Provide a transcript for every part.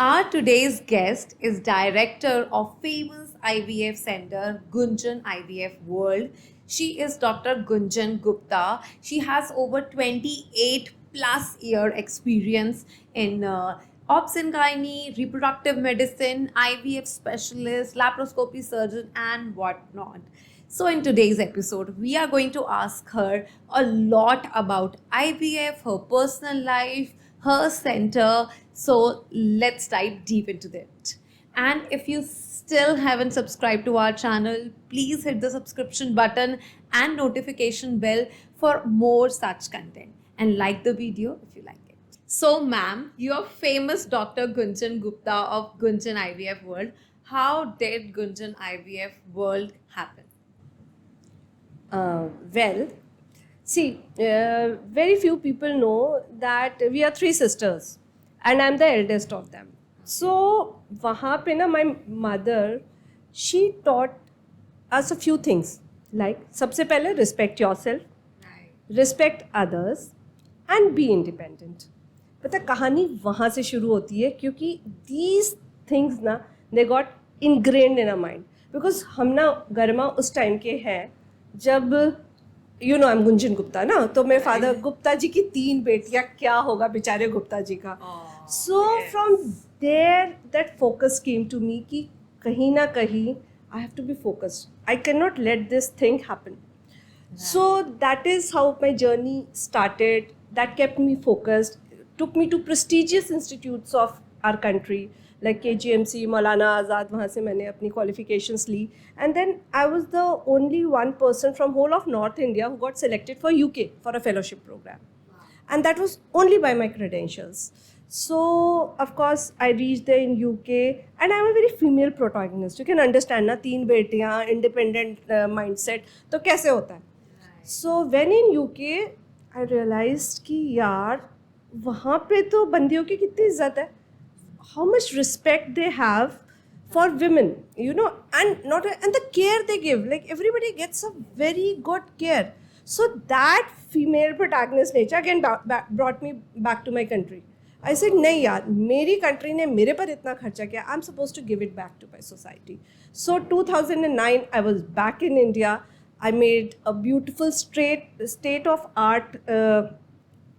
Our today's guest is director of famous IVF center Gunjan IVF World. She is Dr. Gunjan Gupta. She has over 28 plus year experience in obs and gynae, reproductive medicine, IVF specialist, laparoscopy surgeon, and whatnot. So, in today's episode, we are going to ask her a lot about IVF, her personal life, her center. So, let's dive deep into that. And if you still haven't subscribed to our channel, please hit the subscription button and notification bell for more such content. And like the video if you like it. So, ma'am, you are famous Dr. Gunjan Gupta of Gunjan IVF World. How did Gunjan IVF World happen? Well, see, very few people know that we are three sisters, and I'm the eldest of them. So, वहाँ पे ना my mother, she taught us a few things. Like, सबसे पहले respect yourself, respect others, and be independent. पता कहानी वहाँ से शुरू होती है क्योंकि these things ना they got ingrained in our mind. Because हम ना गर्मा उस टाइम के हैं जब आई एम गुंजन गुप्ता ना, तो मेरे फादर गुप्ता जी की 3 बेटियां, क्या होगा बेचारे गुप्ता जी का. So from there that focus came to me कि कहीं ना कहीं I have to be focused, I can not let this thing happen. So that is how my journey started. That kept me focused, took me to prestigious institutes of our country like KGMC, Maulana Azad. वहाँ से मैंने अपनी qualifications Lee, and then I was the only one person from whole of North India who got selected for UK for a fellowship program, and that was only by my credentials. So of course I reached there in UK, and I'm a very female protagonist. You can understand ना, 3 बेटियाँ, independent mindset, तो कैसे होता है. So when in UK I realized कि यार वहाँ पे तो बंदियों की कितनी इज्जत है, how much respect they have for women, and the care they give, like everybody gets a very good care. So that female protagonist nature again brought me back to my country. I said नहीं यार, मेरी country ने मेरे पर इतना खर्चा किया, I'm supposed to give it back to my society. So 2009 I was back in India. I made a beautiful state of art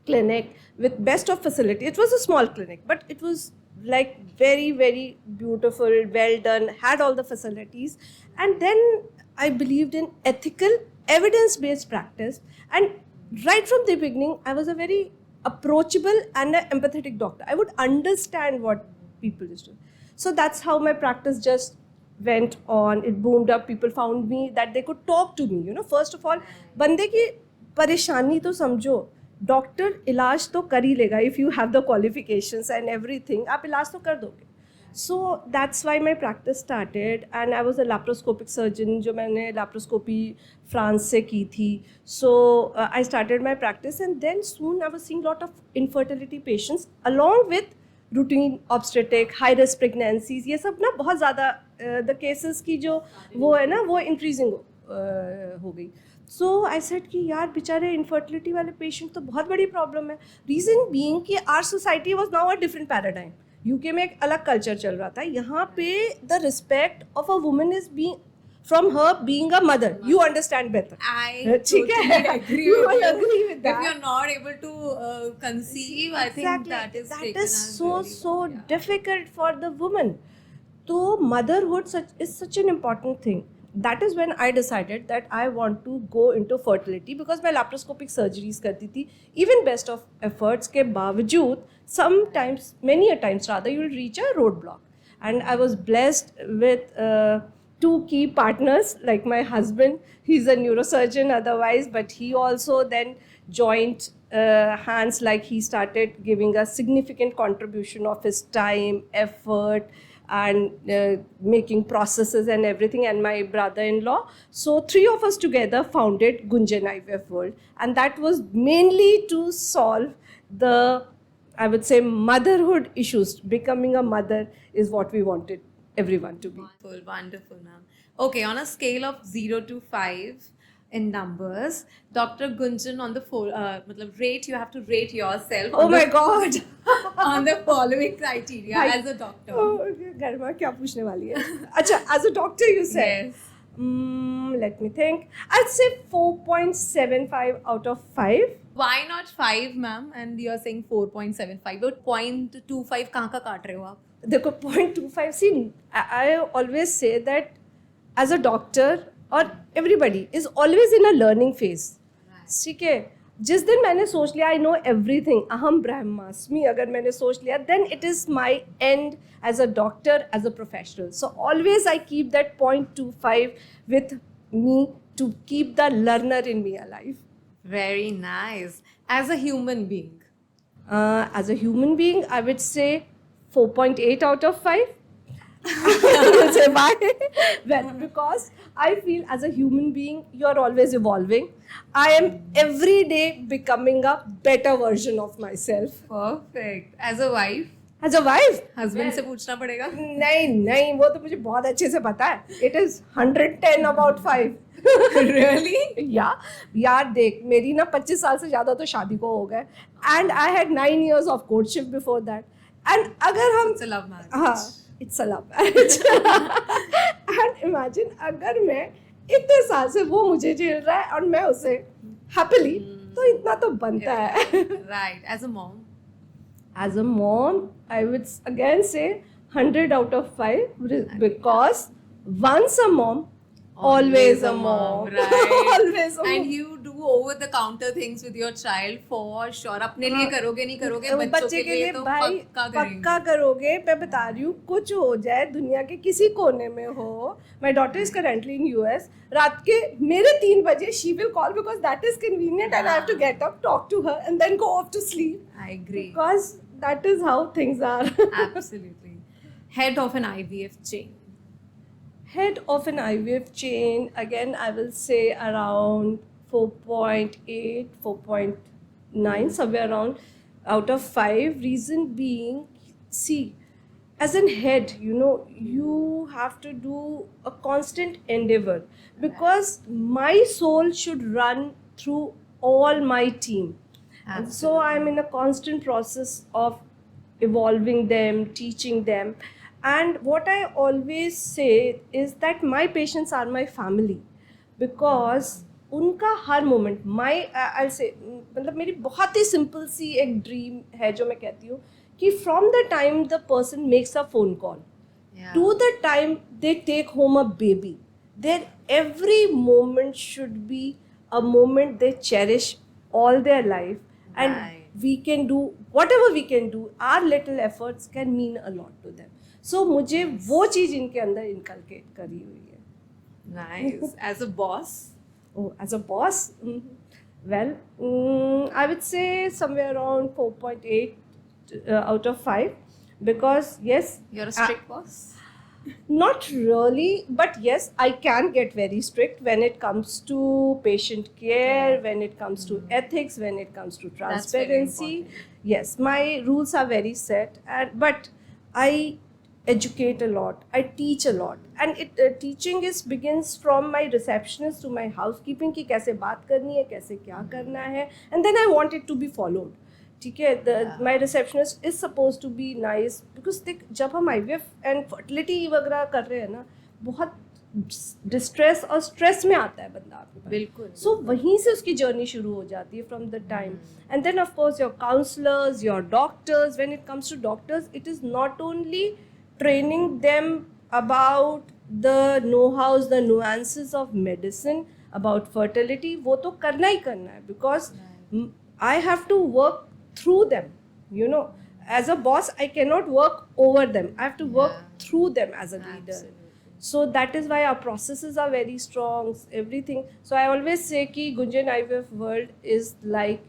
clinic with best of facility. It was a small clinic, but it was like very, very beautiful, well done, had all the facilities. And then I believed in ethical, evidence-based practice. And right from the beginning, I was a very approachable and an empathetic doctor. I would understand what people used to. So that's how my practice just went on. It boomed up. People found me that they could talk to me. First of all, बंदे की परेशानी तो समझो, doctor इलाज तो कर ही लेगा. If you have the qualifications and everything, आप इलाज तो कर दोगे. So that's why my practice started, and I was a laparoscopic surgeon, जो मैंने लैप्रोस्कोपी फ्रांस से की थी. So I started my practice, and then soon I was seeing lot of infertility patients along with routine obstetric, high risk pregnancies. ये सब ना बहुत ज़्यादा द केसेस की जो वो है ना, वो इंक्रीजिंग हो गई. सो आई सेड कि यार बेचारे इनफर्टिलिटी वाले पेशेंट तो बहुत बड़ी प्रॉब्लम है. रीज़न बीइंग कि our society was now a different paradigm. UK में एक अलग कल्चर चल रहा था. यहाँ पे the respect of a woman is being from her being a mother. You understand better. I totally agree You with will you. agree with that. If you're not able to conceive, I think that is taken as so really, difficult for the woman. So motherhood is such an important thing. That is when I decided that I want to go into fertility, because मैं laparoscopic surgeries करती थी. Even best of efforts के बावजूद, sometimes, many a times rather, you will reach a roadblock. And I was blessed with 2 key partners, like my husband. He's a neurosurgeon otherwise, but he also then joined hands, like he started giving a significant contribution of his time, effort, and making processes and everything, and my brother-in-law. So 3 of us together founded Gunjan IVF World, and that was mainly to solve the, I would say, motherhood issues. Becoming a mother is what we wanted everyone to be. Wonderful, wonderful, ma'am. Okay, on a scale of 0 to 5, in numbers. Dr. Gunjan on the matlab rate, you have to rate yourself Oh on my the, God. on the following criteria भाई, as a doctor. गर्मा क्या पूछने वाली है? अच्छा, as a doctor you said. Yes. Let me think. I'd say 4.75 out of 5. Why not 5, ma'am? And you're saying 4.75. But 0.25 कहाँ का काट रहे हो आप? देखो 0.25. See, I always say that as a doctor or everybody is always in a learning phase. ठीक है, जिस दिन मैंने सोच लिया आई नो एवरीथिंग, अहम ब्रह्मास्मि अगर मैंने सोच लिया, then it is my end as a doctor, as a professional. So always I keep that 0.25 with me to keep the learner in me alive. Very nice. As a human being. As a human being, I would say 4.8 out of 5. I will say why? Well, because I feel as a human being, you are always evolving. I am every day becoming a better version of myself. Perfect. As a wife. As a wife, Husband से पूछना पड़ेगा. नहीं वो तो मुझे बहुत अच्छे से पता है. It is 110 about 5. Really? यार देख, मेरी ना 25 साल से ज़्यादा तो शादी को हो गए. And I had 9 years of courtship before that. And अगर हम It's a love marriage. हाँ, it's a love marriage. And imagine अगर मैं इतने साल से वो मुझे झेल रहा है और मैं उसे happily, तो इतना तो बनता है. Right. As a mom. As a mom, I would again say 100 out of 5 because once a mom, always a mom. Right. Always a mom. And you do over the counter things with your child for sure. अपने लिए करोगे नहीं करोगे, बच्चे के लिए तो भाई पक्का करोगे. मैं बता रही हूँ, कुछ हो जाए दुनिया के किसी कोने में हो. My daughter is currently in US. रात के मेरे 3 बजे she will call because that is convenient and I have to get up, talk to her and then go off to sleep. I agree. Because that is how things are. Absolutely. Head of an IVF chain. Head of an IVF chain, again, I will say around 4.8, 4.9, somewhere around out of 5. Reason being, see, as an head, you have to do a constant endeavor because my soul should run through all my team. And so I'm in a constant process of evolving them, teaching them. And what I always say is that my patients are my family because उनका हर moment I'll say मतलब मेरी बहुत ही simple सी एक dream है जो मैं कहती हूँ कि from the time the person makes a phone call to the time they take home a baby, their every moment should be a moment they cherish all their life. And we can do whatever we can do, our little efforts can mean a lot to them. So मुझे वो चीज़ इनके अंदर inculcate करी हुई है. Nice. As a boss? Oh, as a boss? Well, I would say somewhere around 4.8 out of 5 because yes. You're a strict boss? Not really, but yes, I can get very strict when it comes to patient care, when it comes to ethics, when it comes to transparency. Yes, my rules are very set, but I educate a lot, I teach a lot, and teaching begins from my receptionist to my housekeeping कि कैसे बात करनी है, कैसे क्या करना है, and then I want it to be followed. ठीक है, my receptionist is supposed to be nice because देख जब हम IVF and fertility वगैरह कर रहे हैं ना, बहुत डिस्ट्रेस और स्ट्रेस में आता है बंदा आपके पास. बिल्कुल. सो वहीं से उसकी जर्नी शुरू हो जाती है from the time. And then of course your counsellors, your doctors. When it comes to doctors, it is not only training them about the know how, the nuances of medicine, about fertility. वो तो करना ही करना है because I have to work through them, as a boss I cannot work over them, I have to work through them as a leader. Absolutely. So that is why our processes are very strong, everything. So I always say ki Gunjan IVF World is like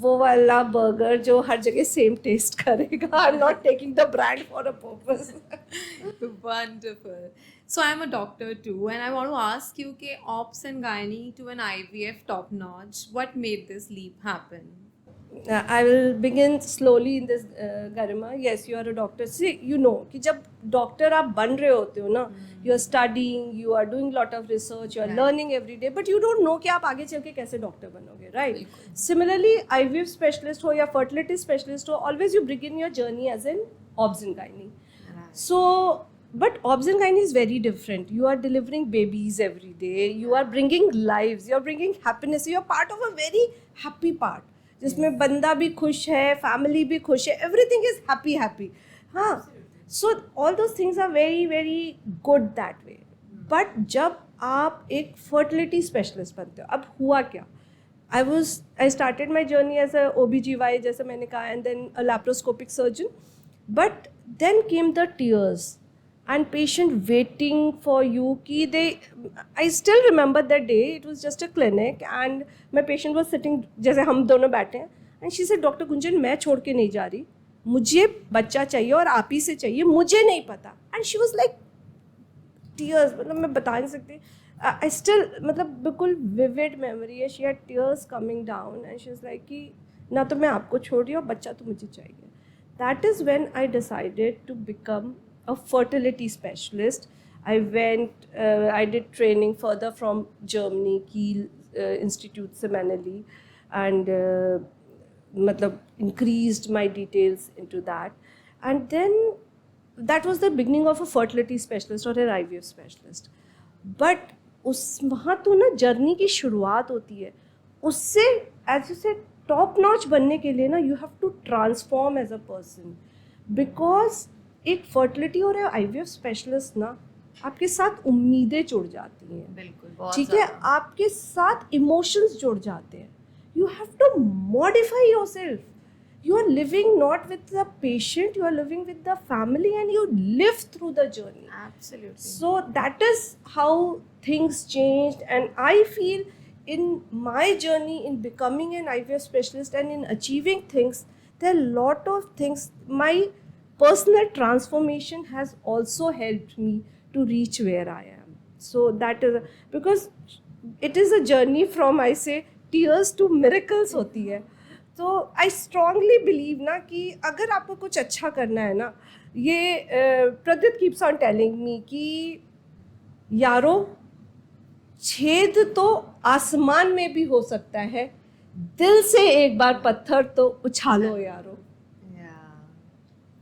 वो वाला burger जो हर जगह same taste करेगा. I'm not taking the brand for a purpose. Wonderful. So I'm a doctor too, and I want to ask you, ops and gynae to an IVF top notch, what made this leap happen? I will begin slowly in this, Garima. Yes, you are a doctor. See, you know कि जब doctor आप बन रहे होते हो ना, you are studying, you are doing lot of research, you are Right. learning every day, but you don't know कि आप आगे चल के कैसे डॉक्टर बनोगे, right? Similarly, IVF specialist हो या fertility specialist हो, always you begin your journey as an obs and gynae. Right. So, but obs and gynae is very different. You are delivering babies every day. You are bringing lives. You are bringing happiness. You are part of a very happy part. जिसमें बंदा भी खुश है, family भी खुश है, everything is happy happy. हाँ, so all those things are very very good that way. But जब आप एक फर्टिलिटी स्पेशलिस्ट बनते हो, अब हुआ क्या, I started my journey as a OBGY, जैसे मैंने कहा, and then a laparoscopic surgeon. But then came the tears and patient waiting for you कि I still remember that day. It was just a clinic and my patient was sitting जैसे हम दोनों बैठे हैं, and she said, doctor Gunjan, मैं छोड़ के नहीं जा रही, मुझे बच्चा चाहिए और आप ही से चाहिए, मुझे नहीं पता. And she was like tears, मतलब मैं बता नहीं सकती. I still, मतलब बिल्कुल vivid memory है. She had tears coming down and she was like कि ना तो मैं आपको छोड़ रही हूँ, बच्चा तो मुझे चाहिए. That is when I decided to become a fertility specialist. I did training further from Germany, Kiel Institute से मैंने ली, and मतलब increased my details into that. And then that was the beginning of a fertility specialist or an IVF specialist. But उस वहाँ तो ना journey की शुरुआत होती है. उससे as you say top notch बनने के लिए ना you have to transform as a person, because एक फर्टिलिटी और IVF स्पेशलिस्ट ना आपके साथ उम्मीदें जुड़ जाती हैं. बिल्कुल, बहुत ठीक है, आपके साथ इमोशंस जुड़ जाते हैं. You have to modify yourself. You are living not with the patient, you are living with the family, and you live through the journey. Absolutely. So that is how things changed, and I feel in my journey in becoming an IVF specialist and in achieving things, there are a lot of things. My personal transformation has also helped me to reach where I am. So that is because it is a journey from, I say, tears to miracles होती है. तो I strongly believe ना कि अगर आपको कुछ अच्छा करना है ना, ये Pradyut keeps on telling me कि यारो छेद तो आसमान में भी हो सकता है, दिल से एक बार पत्थर तो उछालो यारो. Yeah,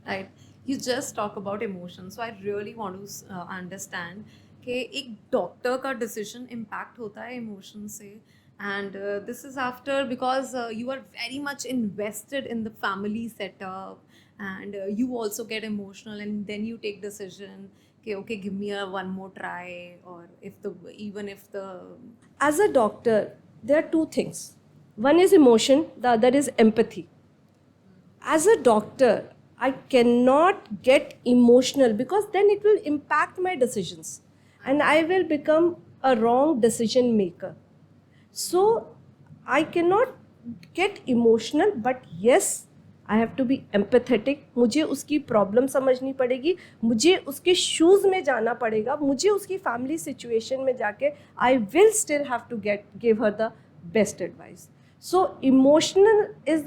right. You just talk about emotions, so I really want to understand कि एक डॉक्टर का डिसीजन इम्पैक्ट होता है इमोशन से. And this is after, because you are very much invested in the family setup, and you also get emotional, and then you take decision okay, give me one more try, or even if the as a doctor there are two things. One is emotion, the other is empathy. As a doctor I cannot get emotional because then it will impact my decisions and I will become a wrong decision maker. So I cannot get emotional, but yes, I have to be empathetic. मुझे उसकी problem समझनी पड़ेगी, मुझे उसके shoes में जाना पड़ेगा, मुझे उसकी फैमिली सिचुएशन में जाके I will still have to give her the best advice. So emotional is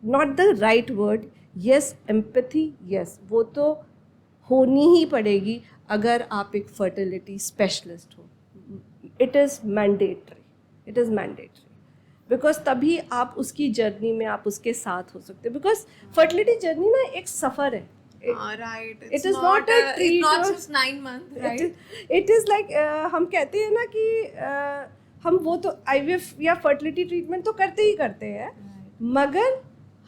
not the right word. Yes, empathy, yes, वो तो होनी ही पड़ेगी अगर आप एक fertility specialist हो. It is mandatory. It is mandatory. Because तभी आप उसकी जर्नी में आप उसके साथ हो सकते हैं. बिकॉज फर्टिलिटी जर्नी ना एक सफर है. right, it is not a treat, it's not just 9 months, right? It is like हम कहते हैं ना कि हम वो तो IVF या फर्टिलिटी ट्रीटमेंट तो करते ही करते हैं, मगर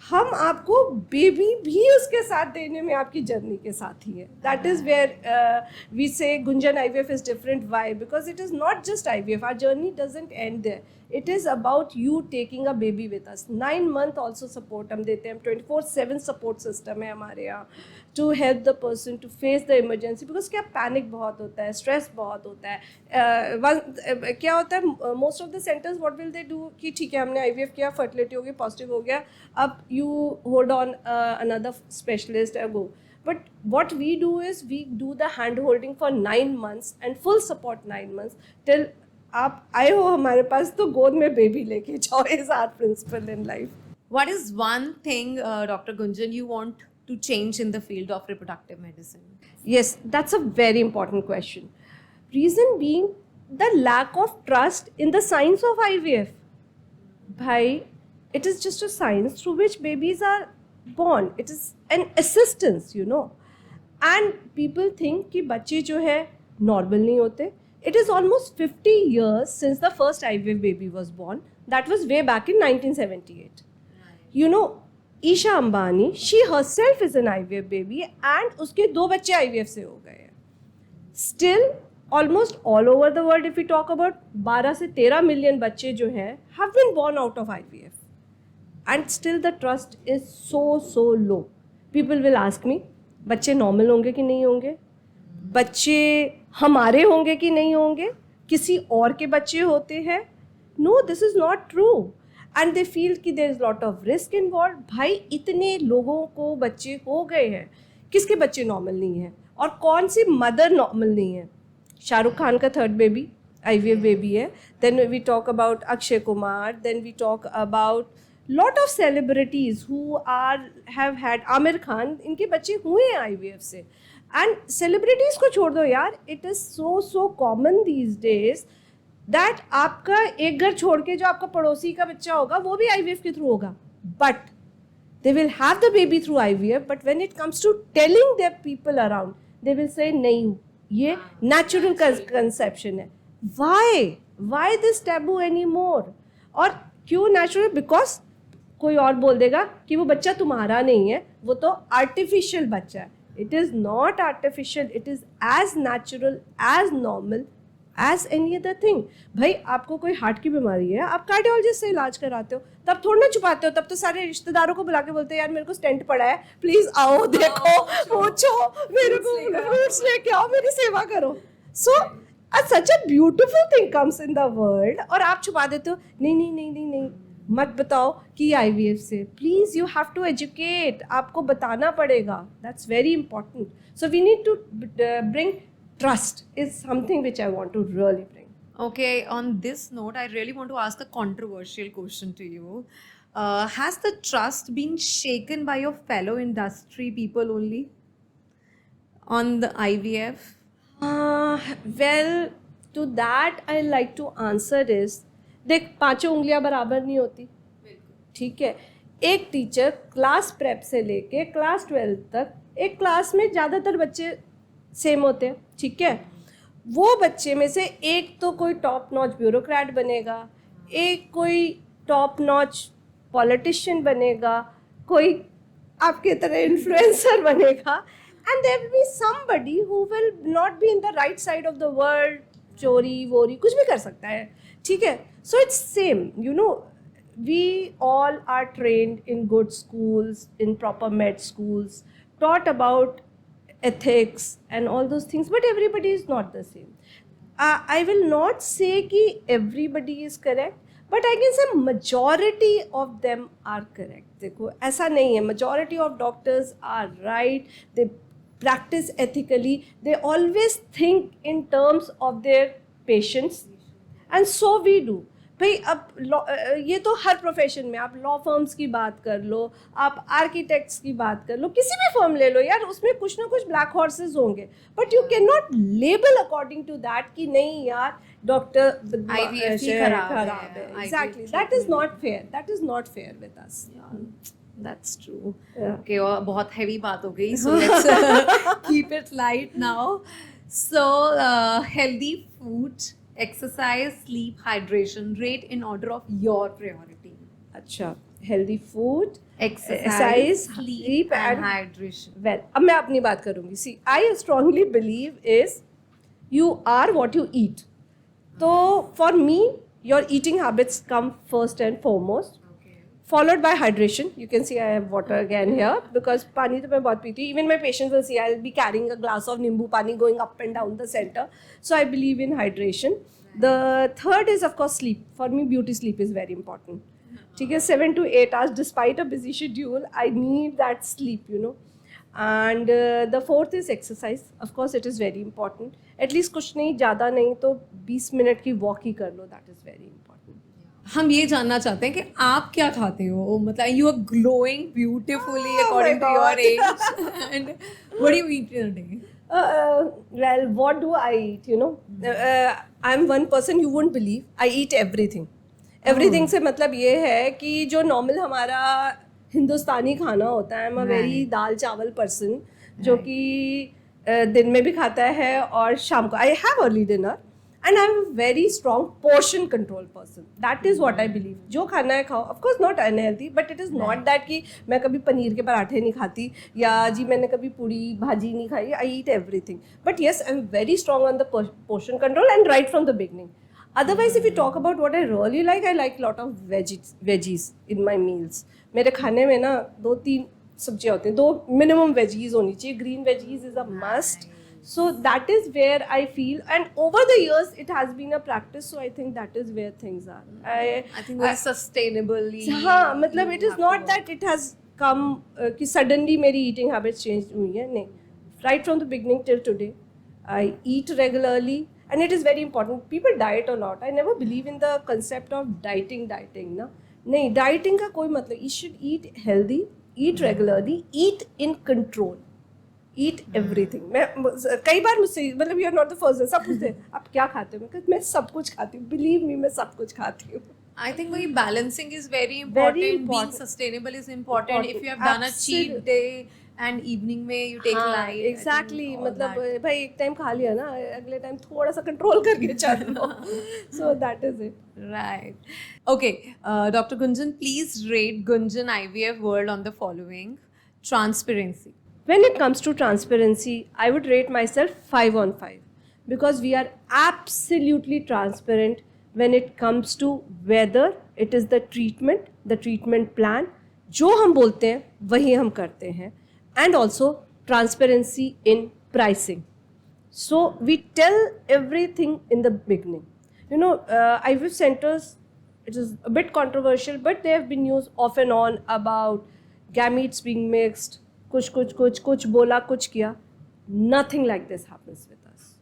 हम आपको बेबी भी उसके साथ देने में आपकी जर्नी के साथ ही है. That is where we say Gunjan IVF is different. Why? Because it is not just IVF. Our journey doesn't end there. It is about you taking a baby with us. 9 month also support हम देते हैं. 24/7 support system है हमारे यहाँ to help the person to face the emergency. Because क्या panic बहुत होता है, स्ट्रेस बहुत होता है. क्या होता है, most of the centres what will they do कि ठीक है हमने IVF किया, फर्टिलिटी हो गई, पॉजिटिव हो गया, अब you hold on another specialist or go. But what we do is we do the hand holding for 9 months and full support 9 months till आप आए हो हमारे पास तो गोद में बेबी लेके जाओ. Is our principle in life. What is one thing, Dr. Gunjan, you want to change in the field of reproductive medicine? Yes, that's a very important question. Reason being the lack of trust in the science of IVF. Bhai, it is just a science through which babies are born. It is an assistance, you know. And people think कि बच्चे जो है normal नहीं होते. It is almost 50 years since the first IVF baby was born. That was way back in 1978. You know, Isha Ambani, she herself is an IVF baby and उसके 2 बच्चे IVF से हो गए हैं. Still, almost all over the world, if we talk about 12 से 13 million बच्चे जो हैं have been born out of IVF. And still the trust is so low. People will ask me, बच्चे normal होंगे कि नहीं होंगे? बच्चे हमारे होंगे कि नहीं होंगे? किसी और के बच्चे होते हैं? No, this is not true. And they feel कि there is lot of risk involved. भाई इतने लोगों को बच्चे हो गए हैं, किसके बच्चे नॉर्मल नहीं हैं और कौन सी मदर नॉर्मल नहीं है? शाहरुख खान का 3rd बेबी IVF बेबी है. Then we talk about Akshay Kumar. Then we talk about lot of celebrities who have had Amir Khan. इनके बच्चे हुए हैं IVF से. And celebrities को छोड़ दो यार. It is so common these days that आपका एक घर छोड़ के जो आपका पड़ोसी का बच्चा होगा वो भी IVF के थ्रू होगा. But they will have the baby through IVF. But when it comes to telling their people around, they will say नहीं, ये natural conception है. Why this taboo anymore? और क्यों natural? Because कोई और बोल देगा कि वो बच्चा तुम्हारा नहीं है, वो तो artificial बच्चा है. It is not artificial. It is as natural, as normal as any other thing. भाई आपको कोई हार्ट की बीमारी है, आप कार्डियोलॉजिस्ट से इलाज कराते हो, तब थोड़ा ना छुपाते हो. तब तो सारे रिश्तेदारों को बुला के बोलते हैं यार मेरे को स्टेंट पड़ा है, प्लीज आओ देखो पूछो मेरे को फ्रूट्स लेके आओ, मेरी सेवा करो. सो such a beautiful thing comes in the world और आप छुपा देते हो. नहीं मत बताओ कि IVF से. Please you have to educate. आपको बताना पड़ेगा. That's very important. So we need to bring trust is something which I want to really bring. Okay, on this note, I really want to ask a controversial question to you. Has the trust been shaken by your fellow industry people only on the IVF? Well, to that I like to answer is, देख 5 उंगलियां बराबर नहीं होती. ठीक है, एक teacher class prep से लेके क्लास 12 तक एक क्लास में ज़्यादातर बच्चे सेम होते हैं. ठीक है, वो बच्चे में से एक तो कोई टॉप नॉच ब्यूरोक्रेट बनेगा, एक कोई टॉप नॉच पॉलिटिशियन बनेगा, कोई आपके तरह इन्फ्लुएंसर बनेगा, and there will be somebody who will not be in the right side of the world. चोरी वोरी कुछ भी कर सकता है. ठीक है, so it's same, you know, we all are trained in good schools, in proper med schools, taught about ethics and all those things, but everybody is not the same. I will not say कि everybody is correct, but I can say majority of them are correct. देखो ऐसा नहीं है, majority of doctors are right, they practice ethically, they always think in terms of their patients, and so we do. भाई अब ये तो हर profession में, आप लॉ फर्म्स की बात कर लो, आप आर्किटेक्ट्स की बात कर लो, किसी भी फर्म ले लो यार, उसमें कुछ ना कुछ ब्लैक हॉर्सेस होंगे. But you can not label according to that कि नहीं यार डॉक्टर IVF ही खराब है. Exactly, that is not fair. That is not fair with us. That's true. Okay, और बहुत heavy बात हो गई, so let's keep it light now. So, healthy food, exercise, sleep, hydration, rate in order of your priority. अच्छा, healthy food, Exercise, sleep and hydration. Well, अब मैं अपनी बात करूँगी. See, I strongly believe is you are what you eat. So for me, your eating habits come first and foremost, followed by hydration. You can see I have water again here because पानी तो मैं बहुत पीती हूँ. Even my patients will see I'll be carrying a glass of नींबू पानी going up and down the center. So I believe in hydration. The third is of course sleep. For me, beauty sleep is very important. ठीक है, 7 to 8 hours despite a busy schedule, I need that sleep, you know. And the fourth is exercise. Of course, it is very important. At least कुछ नहीं, ज़्यादा नहीं तो 20 minute की walk ही कर लो. That is very important. हम ये जानना चाहते हैं कि आप क्या खाते हो, मतलब you are glowing beautifully according to your age and what do you eat in a day? Well, what do I eat? I'm one person you won't believe. I eat everything. Everything से मतलब ये है कि जो normal हमारा हिंदुस्तानी खाना होता है, आई एम अ वेरी दाल चावल पर्सन, जो कि दिन में भी खाता है और शाम को. I have early dinner and I am very strong portion control person. That is what I believe. जो खाना है खाओ, of course not unhealthy, but it is not that कि मैं कभी पनीर के पराठे नहीं खाती या जी मैंने कभी पूड़ी भाजी नहीं खाई. I eat everything, but yes I am very strong on the portion control and right from the beginning. Otherwise, if you talk about what I really like, I like a lot of veggies in my meals. मेरे खाने में ना 2-3 सब्जियाँ होती हैं, 2 minimum veggies होनी चाहिए. Green veggies is a must. So that is where I feel, and over the years it has been a practice. So I think that is where things are. I think very sustainably. हाँ, मतलब it is not that it has come कि suddenly मेरी eating habits changed हुई है, नहीं. Right from the beginning till today, I eat regularly. And it is very important. People diet a lot. I never believe in the concept of dieting ना. नहीं, dieting का कोई मतलब. You should eat healthy, eat regularly, eat in control, eat everything. मैं कई बार मुझसे मतलब you are not the first. सब पूछते हैं आप क्या खाते हो? मैं सब कुछ खाती हूँ. Believe me, मैं सब कुछ खाती हूँ. I think वही balancing is very important. Very important. Being sustainable is important. If you have done a cheat day and evening में you take light. Exactly. मतलब भाई एक टाइम खा लिया ना, अगले टाइम थोड़ा सा कंट्रोल करके चल लो. So that is it. Right. Okay. Dr. Gunjan, please rate Gunjan IVF World on the following. Transparency. When it comes to transparency, I would rate myself 5 on 5 because we are absolutely transparent when it comes to whether it is the treatment plan. जो हम बोलते हैं वही हम करते हैं. And also transparency in pricing. So we tell everything in the beginning. IVF centers, it is a bit controversial, but they have been used off and on about gametes being mixed, kuch bola, kuch kiya. Nothing like this happens with us.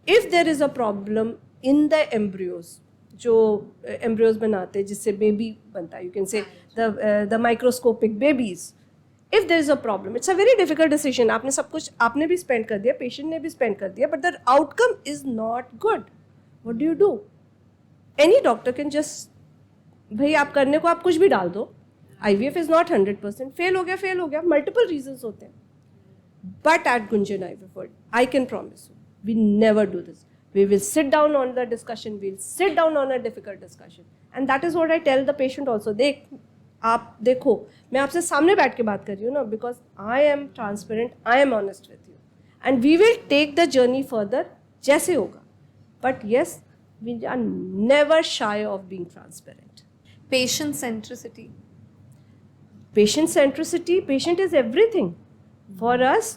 If there is a problem in the embryos, जो embryos बनाते हैं जिससे baby बनता है, you can say the microscopic babies. If there is a problem, it's a very difficult decision. आपने सब कुछ आपने भी spend कर दिया, patient ने भी spend कर दिया, but the outcome is not good. What do you do? Any doctor can just भाई आप करने को आप कुछ भी डाल दो. IVF is not 100%. fail हो गया. Multiple reasons होते हैं. But at Gunjan IVF World, I can promise you, we never do this. We will sit down on the discussion. We'll sit down on a difficult discussion. And that is what I tell the patient also. आप देखो, मैं आपसे सामने बैठ के बात कर रही हूँ ना, because I am transparent, I am honest with you, and we will take the journey further जैसे होगा. But yes, we are never shy of being transparent. Patient centricity. Patient is everything. For us,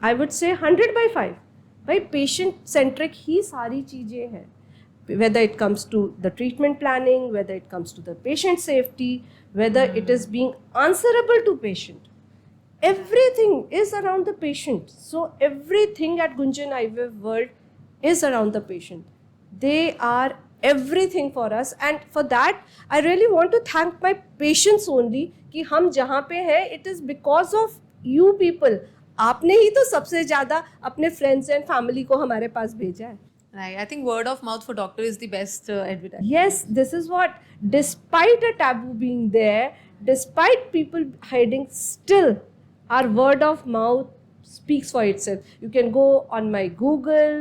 I would say 100/5. भाई patient centric ही सारी चीज़ें हैं. Whether it comes to the treatment planning, whether it comes to the patient safety, whether it is being answerable to patient. Everything is around the patient. So everything at Gunjan IVF World is around the patient. They are everything for us, and for that I really want to thank my patients only कि हम जहाँ पे हैं, it is because of you people. आपने ही तो सबसे ज़्यादा अपने friends and family को हमारे पास भेजा है. Right. I think word of mouth for doctor is the best advertisement. Yes, this is what, despite a taboo being there, despite people hiding, still our word of mouth speaks for itself. You can go on my Google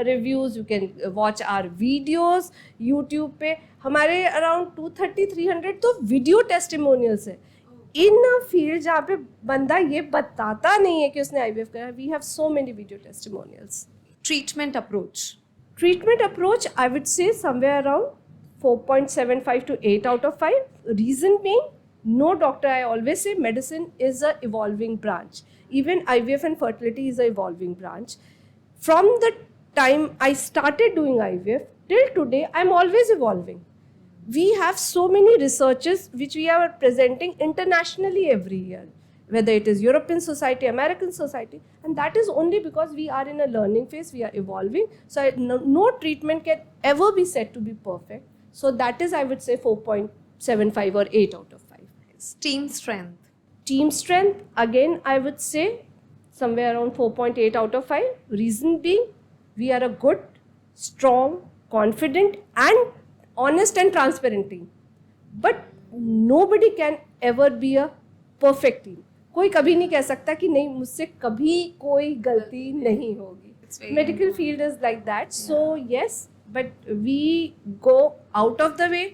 reviews, you can watch our videos, YouTube पे हमारे around 230-300 तो video testimonials है. In a field जहाँ पे बंदा ये बताता नहीं है कि उसने IVF करा, we have so many video testimonials. Treatment approach. Treatment approach, I would say somewhere around 4.75 to 8 out of 5. Reason being, no doctor, I always say medicine is a evolving branch. Even IVF and fertility is a evolving branch. From the time I started doing IVF till today, I'm always evolving. We have so many researches which we are presenting internationally every year, whether it is European Society, American Society, and that is only because we are in a learning phase, we are evolving. So no treatment can ever be said to be perfect. So that is, I would say, 4.75 or 8 out of 5. Team strength. Team strength, again, I would say somewhere around 4.8 out of 5. Reason being, we are a good, strong, confident and honest and transparent team. But nobody can ever be a perfect team. कोई कभी नहीं कह सकता कि नहीं मुझसे कभी कोई गलती नहीं होगी. Medical field is like that. So yes, but we go out of the way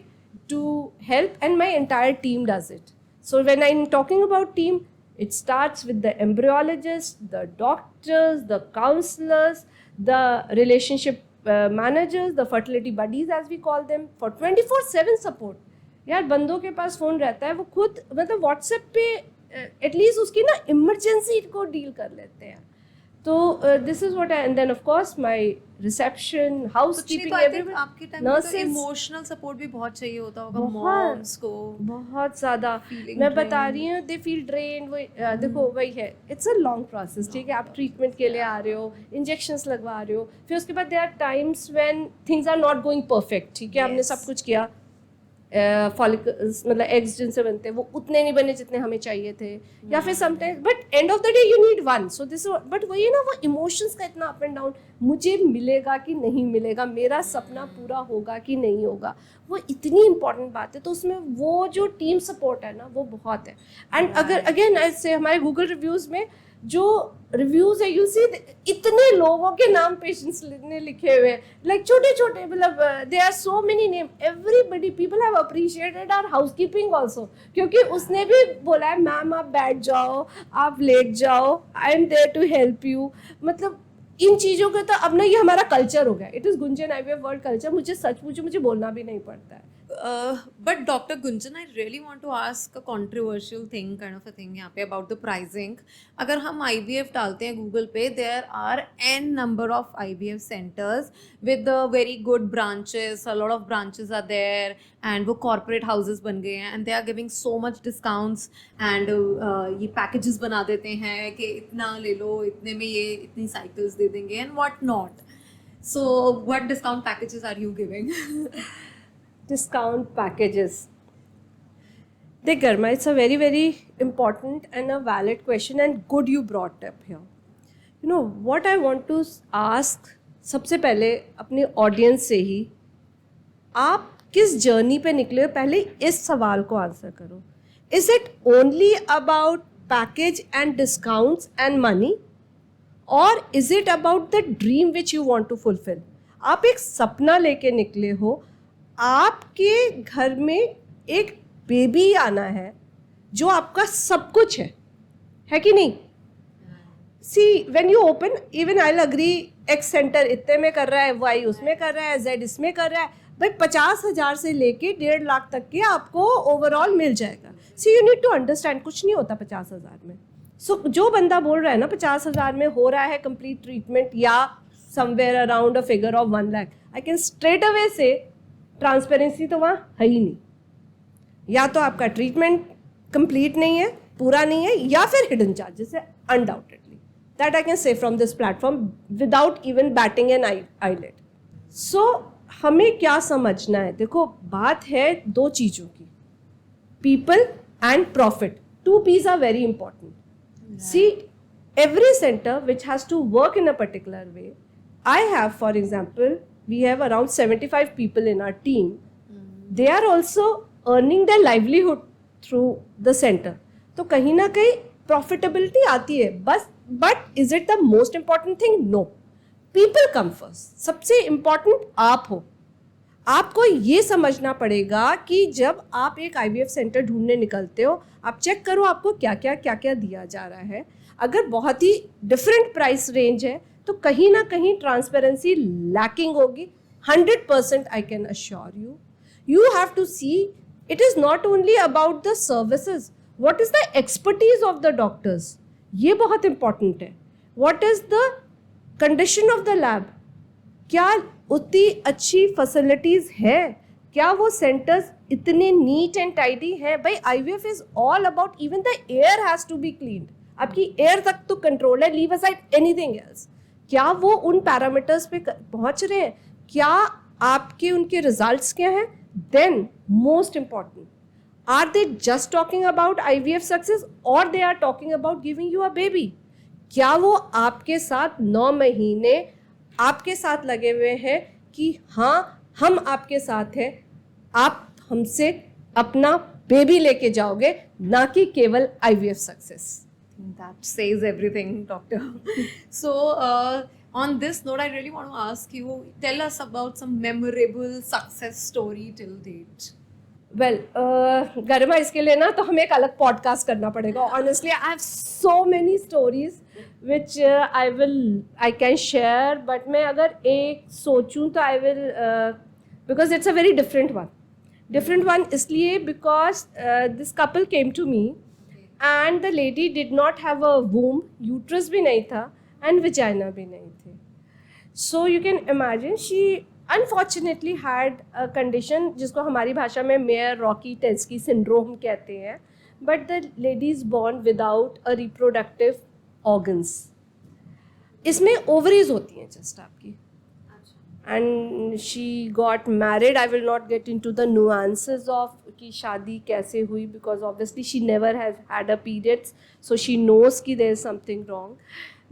to help, and my entire team does it. So when I'm talking about team, it starts with the embryologists, the doctors, the counselors, the relationship managers, the fertility buddies as we call them, for 24/7 support. यार बंदों के पास phone रहता है, वो खुद मतलब WhatsApp पे at least उसकी ना इमरजेंसी को डील कर लेते हैं. तो this is what I, and then of course my reception, housekeeping, everyone, आपके टाइम में तो इमोशनल सपोर्ट भी बहुत चाहिए होता होगा मॉम्स को, बहुत ज़्यादा. मैं बता रही हूँ, दे फील ड्रेन. वो देखो वही है, इट्स अ लॉन्ग प्रोसेस. ठीक है, आप ट्रीटमेंट के लिए आ रहे हो, इंजेक्शंस लगवा रहे हो, फिर उसके बाद there are times when things are not going perfect. ठीक है, हमने सब कुछ किया, फॉलिकल्स मतलब एग्स जिनसे बनते हैं वो उतने नहीं बने जितने हमें चाहिए थे, या फिर sometimes, but end of the day you need one. So this, but वही ना, वो इमोशंस का इतना अप एंड डाउन, मुझे मिलेगा कि नहीं मिलेगा, मेरा सपना पूरा होगा कि नहीं होगा, वो इतनी इंपॉर्टेंट बात है. तो उसमें वो जो टीम सपोर्ट है ना, वो बहुत है. एंड अगर अगेन ऐसे हमारे गूगल रिव्यूज़ में जो रिव्यूज़ है, यू सी इतने लोगों के नाम पेशेंट्स ने लिखे हुए हैं, लाइक छोटे छोटे, मतलब they are so many name. Everybody, people have appreciated our housekeeping also, क्योंकि उसने भी बोला है मैम आप बैठ जाओ, आप लेट जाओ, I am there to help you. मतलब इन चीज़ों का तो अब ना ये हमारा कल्चर हो गया. It is Gunjan IVF world culture. मुझे सच पूछो, मुझे बोलना भी नहीं पड़ता है. But Dr. Gunjan, I really want to ask a controversial thing, kind of a thing यहाँ पे about the pricing. अगर हम IVF डालते हैं Google पे, there are n number of IVF centers with the very good branches. A lot of branches are there, and वो corporate houses बन गए हैं, and they are giving so much discounts, and ये packages बना देते हैं कि इतना ले लो, इतने में ये इतनी cycles दे देंगे and what not. So what discount packages are you giving? Discount packages. Dekh Garma, it's a very very important and a valid question, and good you brought up here. You know what I want to ask, सबसे पहले अपने audience से ही, आप किस journey पे निकले हो, पहले इस सवाल को आंसर करो. Is it only about package and discounts and money, और is it about the dream which you want to fulfil? आप एक सपना लेके निकले हो, आपके घर में एक बेबी आना है जो आपका सब कुछ है कि नहीं? See when you open, even I will agree, x centre इतने में कर रहा है, वाई उसमें कर रहा है, जेड इसमें कर रहा है, भाई 50,000 से लेके 1.5 लाख तक के आपको ओवरऑल मिल जाएगा. सी यू नीड टू अंडरस्टैंड, कुछ नहीं होता 50,000 में. सो जो बंदा बोल रहा है ना 50,000 में हो रहा है कंप्लीट ट्रीटमेंट, या somewhere around a figure of 1 lakh, I can straight away से ट्रांसपेरेंसी तो वहाँ है ही नहीं. या तो आपका ट्रीटमेंट कंप्लीट नहीं है, पूरा नहीं है, या फिर हिडन चार्जेस है undoubtedly. That I can say from this platform without even batting an eyelid. So हमें क्या समझना है, देखो बात है दो चीज़ों की, people and profit. 2 P's are very important. See every center which has to work in a particular way, I have, for example, we have around 75 people in our team. They are also earning their livelihood through the center. तो कहीं ना कहीं profitability आती है, बस but is it the most important thing? No. People come first. सबसे important आप हो. आपको ये समझना पड़ेगा कि जब आप एक IVF सेंटर ढूंढने निकलते हो, आप चेक करो आपको क्या क्या दिया जा रहा है. अगर बहुत ही डिफरेंट प्राइस रेंज है तो कहीं ना कहीं ट्रांसपेरेंसी लैकिंग होगी. 100% I can assure you. You have to see, it is not only about the services, what is the expertise of the doctors, ये बहुत इंपॉर्टेंट है. What is the condition of the lab, क्या उतनी अच्छी facilities है, क्या वो centres इतने नीट एंड टाइडी हैं. भाई IVF is all about, even the air has to be cleaned. आपकी एयर तक तो कंट्रोल है, लीव असाइड एनीथिंग एल्स. क्या वो उन पैरामीटर्स पे पहुंच रहे हैं, क्या आपके उनके रिजल्ट्स क्या हैं, then most important, are they just talking about IVF success or they are talking about giving you a baby? क्या वो आपके साथ 9 महीने आपके साथ लगे हुए हैं कि हाँ हम आपके साथ हैं, आप हमसे अपना बेबी लेके जाओगे, ना कि केवल IVF success. That says everything, doctor. So, on this note, I really want to ask you, tell us about some memorable success story till date. Well Garima, इसके लिए ना तो हमें एक अलग पॉडकास्ट करना पड़ेगा. Honestly I have so many stories which I can share, but मैं अगर एक सोचूं तो I will, because it's a very different one इसलिए because this couple came to me and the lady did not have a womb, uterus भी नहीं था and vagina भी नहीं थी. So you can imagine she unfortunately had a condition जिसको हमारी भाषा में मेयर रॉकी टेस्की सिंड्रोम कहते हैं, but the lady is born without a reproductive organs. इसमें ओवरीज होती हैं जस्ट आपकी, and she got married. I will not get into the nuances of कि शादी कैसे हुई, because obviously she never has had a periods, so she knows कि there is something wrong.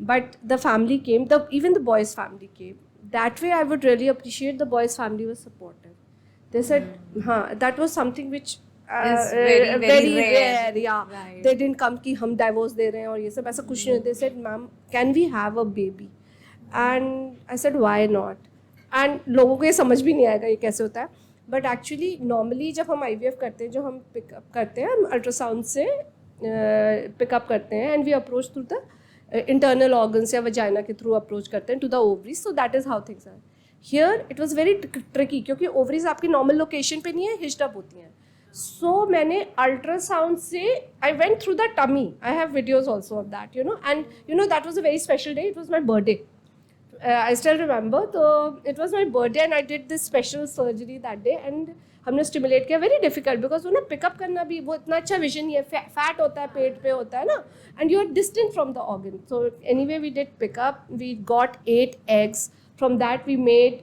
But the family came, even the boys' family came. That way, I would really appreciate the boys' family was supportive. They said, that was something which is very rare. Yeah, right. They didn't come कि हम divorce दे रहे हैं और ये सब ऐसा कुछ नहीं. They said, "Ma'am, can we have a baby?" And I said, "Why not?" And लोगों को ये समझ भी नहीं आएगा ये कैसे होता है. But actually, normally जब हम IVF करते हैं, जो हम पिकअप करते हैं, हम अल्ट्रासाउंड से पिकअप करते हैं, and we approach through the internal organs या वजाइना के थ्रू अप्रोच करते हैं to the ovaries. So that is how things are. Here it was very tricky क्योंकि ओवरीज आपकी नॉर्मल लोकेशन पे नहीं है, हिच्ड अप होती हैं. सो मैंने अल्ट्रासाउंड से I went through the tummy. I have videos also of that, you know, and you know that was a very special day. It was my birthday. I still remember. So it was my birthday and I did this special surgery that day and हमने stimulate किया. Very difficult because वो ना pickup करना भी वो इतना अच्छा vision नहीं है. फैट होता है, पेट पे होता है ना, and you are distant from the organ. So anyway we did pickup. We got 8 eggs. From that we made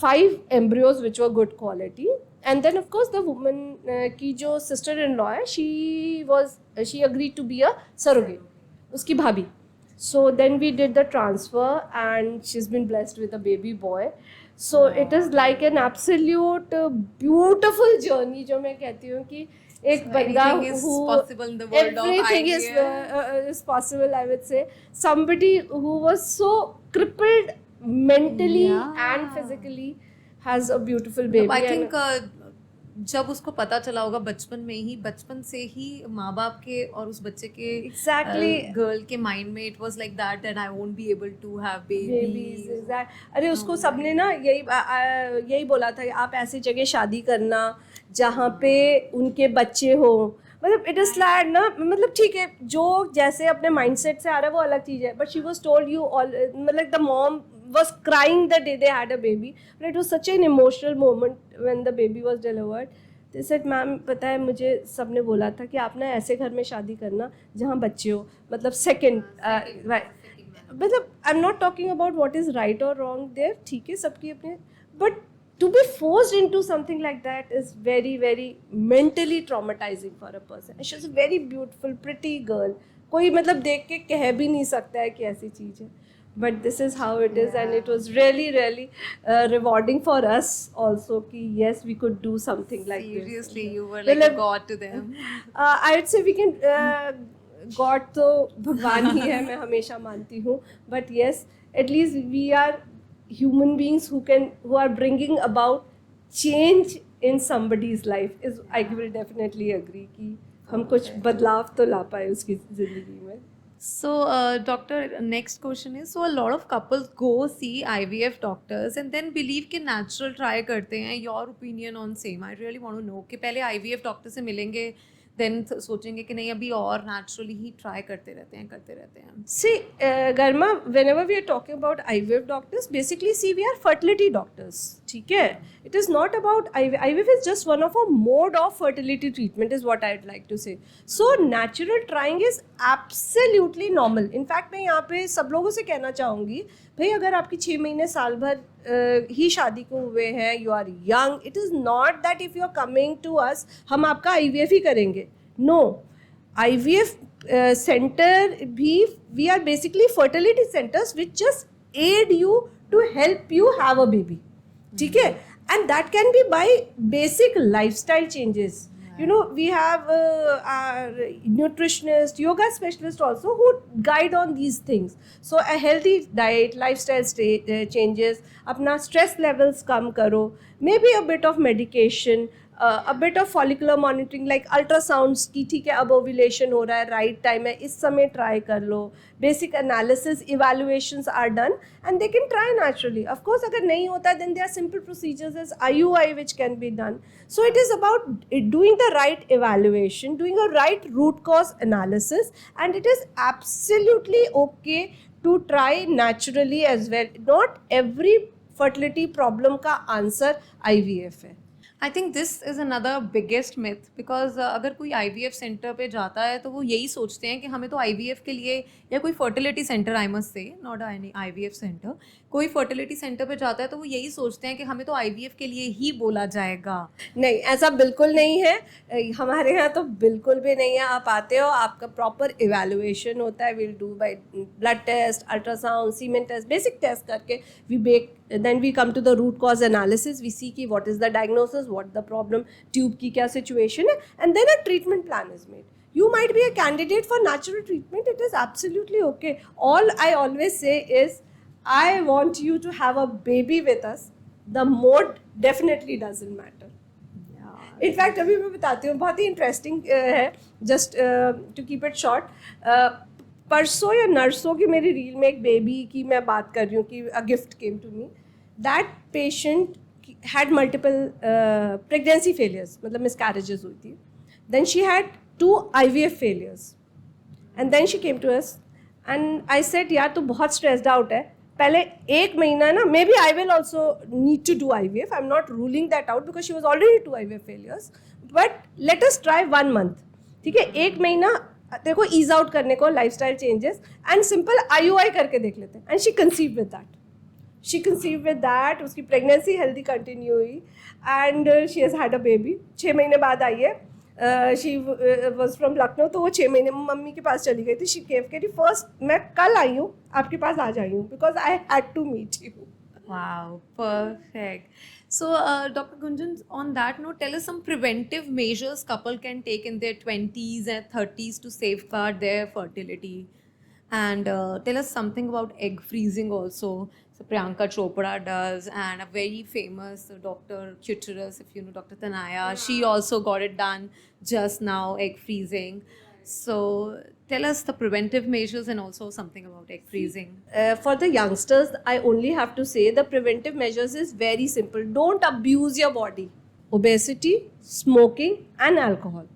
5 embryos which were good quality. And then of course the woman की जो sister in law है, she agreed to be a surrogate, उसकी भाभी. So then we did the transfer and she's been blessed with a baby boy. So it is like an absolute beautiful journey जो मैं कहती हूँ कि एक बंदा Anything is possible in the world of everything IVF. is possible, I would say. Somebody who was so crippled mentally and physically has a beautiful baby. I think जब उसको पता चला होगा बचपन से ही माँ बाप के और उस बच्चे के Exactly. गर्ल के माइंड में it was like that and I won't be able to have babies. अरे उसको सबने ना यही बोला था कि आप ऐसी जगह शादी करना जहाँ पे उनके बच्चे हो. मतलब इट इज लाइक ना, मतलब ठीक है जो जैसे अपने माइंडसेट से आ रहा है वो अलग चीज़ है. But she was told you all, मतलब the mom was crying the day they had a baby, but it was such an emotional moment when the baby was delivered. They said, ma'am पता है मुझे सबने बोला था कि आप ना ऐसे घर में शादी करना जहाँ बच्चे हो. मतलब सेकेंड मतलब आई am not talking about what is right और रॉन्ग देयर, ठीक है सबकी अपने, but to be forced into something like that is very very mentally traumatizing for a person. And she was a very beautiful pretty girl. कोई मतलब देख के कह भी नहीं सकता है कि ऐसी चीज़ है. But this is how it is, and it was really rewarding for us also कि yes we could do something like this. Seriously, you were like a god to them. I would say we can God तो भगवान ही है, मैं हमेशा मानती हूँ. But yes, at least we are human beings who are bringing about change in somebody's life. Is I will definitely agree कि हम कुछ बदलाव तो ला पाए उसकी ज़िंदगी में. So, doctor, next question is, so a lot of couples go see IVF doctors and then believe कि natural try करते हैं. Your opinion on same? I really want to know कि पहले IVF doctor से मिलेंगे, then सोचेंगे कि नहीं अभी और naturally ही try करते रहते हैं. See, Garma, whenever we are talking about IVF doctors, basically see we are fertility doctors. ठीक है? It is not about IVF. IVF is just one of a mode of fertility treatment is what I'd like to say. So natural trying is absolutely normal. In fact मैं यहाँ पे सब लोगों से कहना चाहूँगी भाई अगर आपकी 6 महीने साल भर ही शादी को हुए हैं, you are young, it is not that if you are coming to us हम आपका IVF ही करेंगे. नो, IVF सेंटर भी, we are basically fertility centres which just aid you to help you have a baby. ठीक है, and that can be by basic lifestyle changes. You know, we have our nutritionist, yoga specialist also who guide on these things. So a healthy diet, lifestyle changes, अपना stress levels कम करो, maybe a bit of medication, a bit of follicular monitoring like ultrasounds की, ठीक है अब ovulation हो रहा है, right time है, इस समय try कर लो, basic analysis evaluations are done and they can try naturally. Of course अगर नहीं होता है then there are simple procedures as IUI which can be done. So it is about doing the right evaluation, doing a right root cause analysis, and it is absolutely okay to try naturally as well. Not every fertility problem का answer IVF है. I think this is another biggest myth because अगर कोई IVF centre पे जाता है तो वो यही सोचते हैं कि हमें तो IVF के लिए, या कोई fertility centre, I must say not any IVF centre, कोई फर्टिलिटी सेंटर पे जाता है तो वो यही सोचते हैं कि हमें तो IVF के लिए ही बोला जाएगा. नहीं, ऐसा बिल्कुल नहीं है. हमारे यहाँ तो बिल्कुल भी नहीं है. आप आते हो, आपका प्रॉपर इवेलुएशन होता है. Will do by blood test, ultrasound, semen test, basic test करके then we come to the root cause analysis. We see ki what is the diagnosis, what the problem, tube की क्या situation है, and then a treatment plan is made. You might be a candidate for natural treatment. It is absolutely okay. All I always say is, I want you to have a baby with us. The mode definitely doesn't matter. In fact अभी मैं बताती हूँ, बहुत ही interesting है, just to keep it short. परसों या नरसों की मेरी रील में एक बेबी की मैं बात कर रही हूँ कि a gift came to me. That patient had multiple pregnancy failures, मतलब मिसकैरेजेस हुई थी. Then she had 2 IVF failures and then she came to us and I said यार तू बहुत स्ट्रेस्ड आउट है, पहले 1 महीना ना, maybe I will also need to do IVF. I am not ruling that out because she was already 2 IVF failures, but let us try 1 month. ठीक है, 1 महीना तेरे को ईज आउट करने को, lifestyle changes and simple IUI करके देख लेते हैं. And she conceive with that. उसकी प्रेगनेंसी हेल्दी कंटिन्यू हुई and she has had a baby. 6 महीने बाद आई है. शी वॉज फ्रॉम लखनऊ, तो वो 6 महीने मम्मी के पास चली गई थी. शी केम के फर्स्ट मैं कल आई हूँ, आपके पास आ जाई हूँ because I had to meet you. Wow, perfect. So, Dr. Gunjan, on that note, tell us some preventive measures couple can take in their 20s and 30s to safeguard their fertility. And tell us something about egg freezing also. So, Priyanka Chopra does, and a very famous Dr. Kuteris, if you know Dr. Tanaya, she also got it done just now, egg freezing. So, tell us the preventive measures and also something about egg freezing. For the youngsters, I only have to say the preventive measures is very simple. Don't abuse your body. Obesity, smoking and alcohol.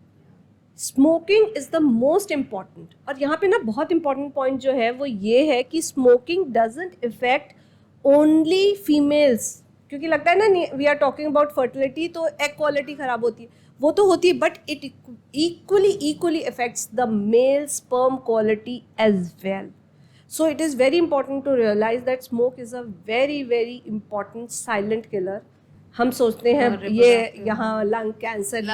Smoking is the most important. और यहाँ पे ना बहुत important point जो है वो ये है कि smoking doesn't affect only females. क्योंकि लगता है ना, we are talking about fertility, तो egg quality खराब होती है, वो तो होती है, but it equally affects the male sperm quality as well. So it is very important to realize that smoke is a very very important silent killer. हम सोचते हैं ये यहाँ लंग कैंसर,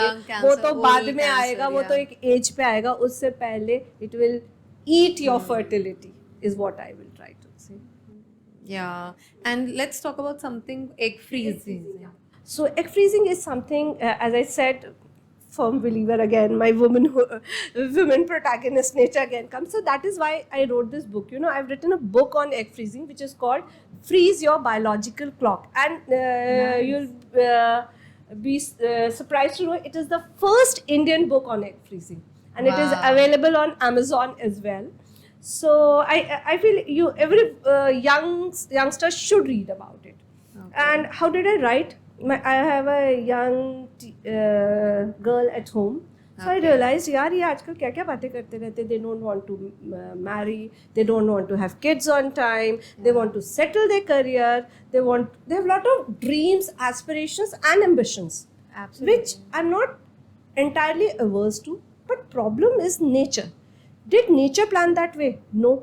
वो तो बाद में आएगा, वो तो एक एज पे आएगा, उससे पहले it will eat your fertility is what I will try to say. Yeah, and let's talk about something, egg freezing. So egg freezing is something, as I said, firm believer again, my woman protagonist nature again comes. So that is why I wrote this book. You know, I've written a book on egg freezing, which is called Freeze Your Biological Clock. And Nice. You'll be surprised to know it is the first Indian book on egg freezing. And it is Wow. available on Amazon as well. So I feel every youngster should read about it. Okay. And how did I write? I have a young girl at home. So I Okay. realized, यार ये आजकल क्या क्या बातें करते रहते. They don't want to marry. They don't want to have kids on time. They want to settle their career. They have a lot of dreams, aspirations and ambitions. Absolutely. Which I'm not entirely averse to. But problem is nature. Did nature plan that way? No.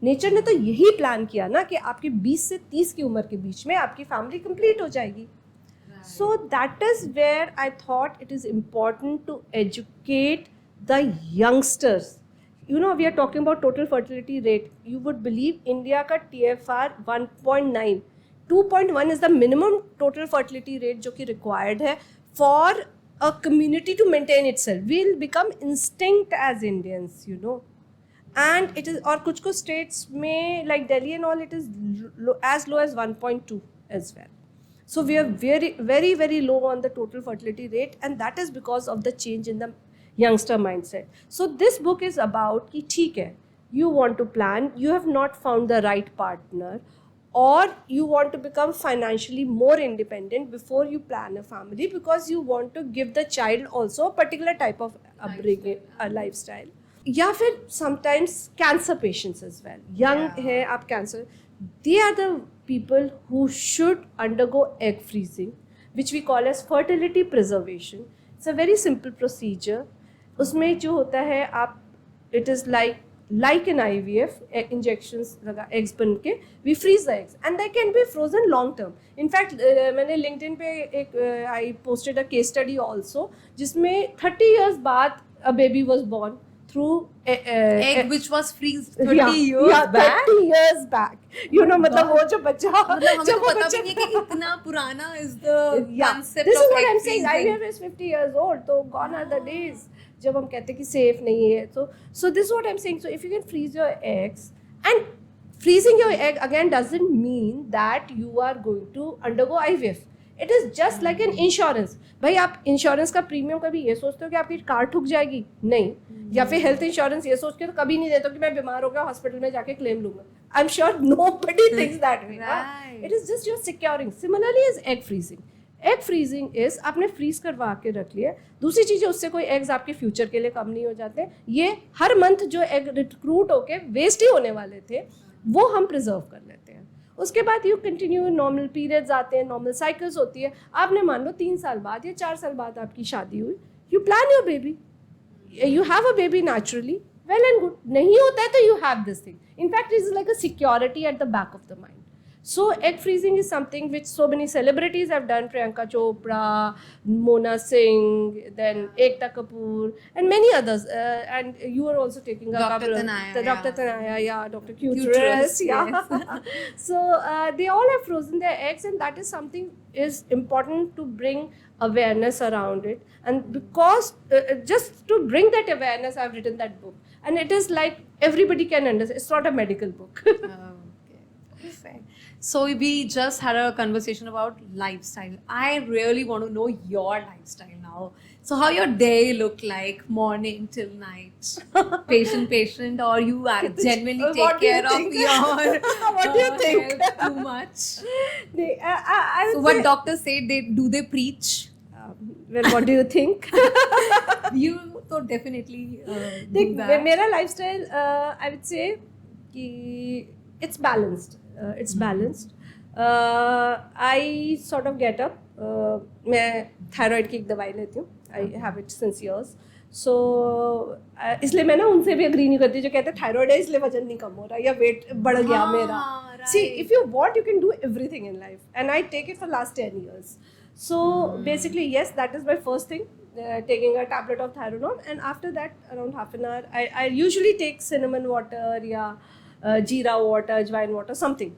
Nature ने तो यही plan किया ना कि आपकी 20 से 30 की उम्र के बीच में आपकी फैमिली कंप्लीट हो जाएगी. So that is where I thought it is important to educate the youngsters. You know, we are talking about total fertility rate. You would believe India ka TFR 1.9. 2.1 is the minimum total fertility rate जो कि required है for a community to maintain itself. We'll become extinct as Indians, you know. And it is, और कुछ states में like Delhi and all, it is as low as 1.2 as well. So we are very, very, very low on the total fertility rate, and that is because of the change in the youngster mindset. So this book is about कि ठीक है, you want to plan, you have not found the right partner, or you want to become financially more independent before you plan a family because you want to give the child also a particular type of upbringing, a lifestyle. या फिर sometimes cancer patients as well. Young है आप cancer, they are the people who should undergo egg freezing, which we call as fertility preservation. It's a very simple procedure. उसमें जो होता है आप, it is like an IVF, injections लगा eggs बन के, we freeze the eggs and they can be frozen long term. In fact मैंने LinkedIn पे एक I posted a case study also जिसमें 30 years बाद a baby was born through egg which was freezed 30 years back. 30 years back. You know, मतलब वो जो बच्चा, मतलब हमें तो पता भी नहीं कि इतना पुराना is the concept this of is what egg I'm saying. freezing. IVF is 50 years old, तो gone are the days जब हम कहते हैं कि safe नहीं है. So this is what I'm saying. So if you can freeze your eggs, and freezing your egg again doesn't mean that you are going to undergo IVF. It is just like an insurance. भाई आप insurance का premium कभी ये सोचते हो कि आपकी car ठुक जाएगी? नहीं. या फिर हेल्थ इंश्योरेंस ये सोच के तो कभी नहीं देते हो कि मैं बीमार हो गया हॉस्पिटल में जाके क्लेम लूंगा. I am sure nobody thinks that way. Right. It is just you're securing. Similarly is egg freezing. Egg freezing is आपने फ्रीज करवा के रख लिया. दूसरी चीज़ है उससे कोई एग्स आपके फ्यूचर के लिए कम नहीं हो जाते. ये हर मंथ जो एग रिक्रूट होके वेस्ट ही होने वाले थे वो हम प्रिजर्व कर लेते हैं. उसके बाद यू कंटिन्यू, नॉर्मल पीरियड्स आते हैं, नॉर्मल साइकिल्स होती है. आपने मान लो 3 साल बाद या 4 साल बाद आपकी शादी हुई, you plan your baby, you have a baby naturally, well and good. नहीं होता है तो you have this thing. In fact is like a security at the back of the mind. So egg freezing is something which so many celebrities have done. Priyanka Chopra, Mona Singh, then Ekta Kapoor, and many others. And you are also taking a Dr. couple Tanaya, of Dr. yeah. Tanaya, yeah, Dr. Cuterus, Cuterus, yeah. yes. So they all have frozen their eggs, and that is something is important to bring awareness around it. And because just to bring that awareness, I've written that book, and it is like everybody can understand. It's not a medical book. Okay, perfect. So we just had a conversation about lifestyle. I really want to know your lifestyle now. So how your day look like, morning till night? Patient, or you genuinely take What do you care of think? your What do you think? health too much? I would So what say- doctors say, they preach? well, what do you think? You so definitely do देख that. मेरा lifestyle I would say कि it's balanced. It's balanced. I sort of get up. मैं thyroid की एक दवाई लेती हूँ. I have it since years. So इसलिए मैं ना उनसे भी अग्री नहीं करती जो कहते हैं थायराइड है इसलिए वजन नहीं कम हो रहा या वेट बढ़ गया हाँ, मेरा. right. See if you want you can do everything in life, and I take it for last 10 years. So basically, yes, that is my first thing, taking a tablet of Thyronorm, and after that, around half an hour, I usually take cinnamon water या जीरा water, अजवाइन water, something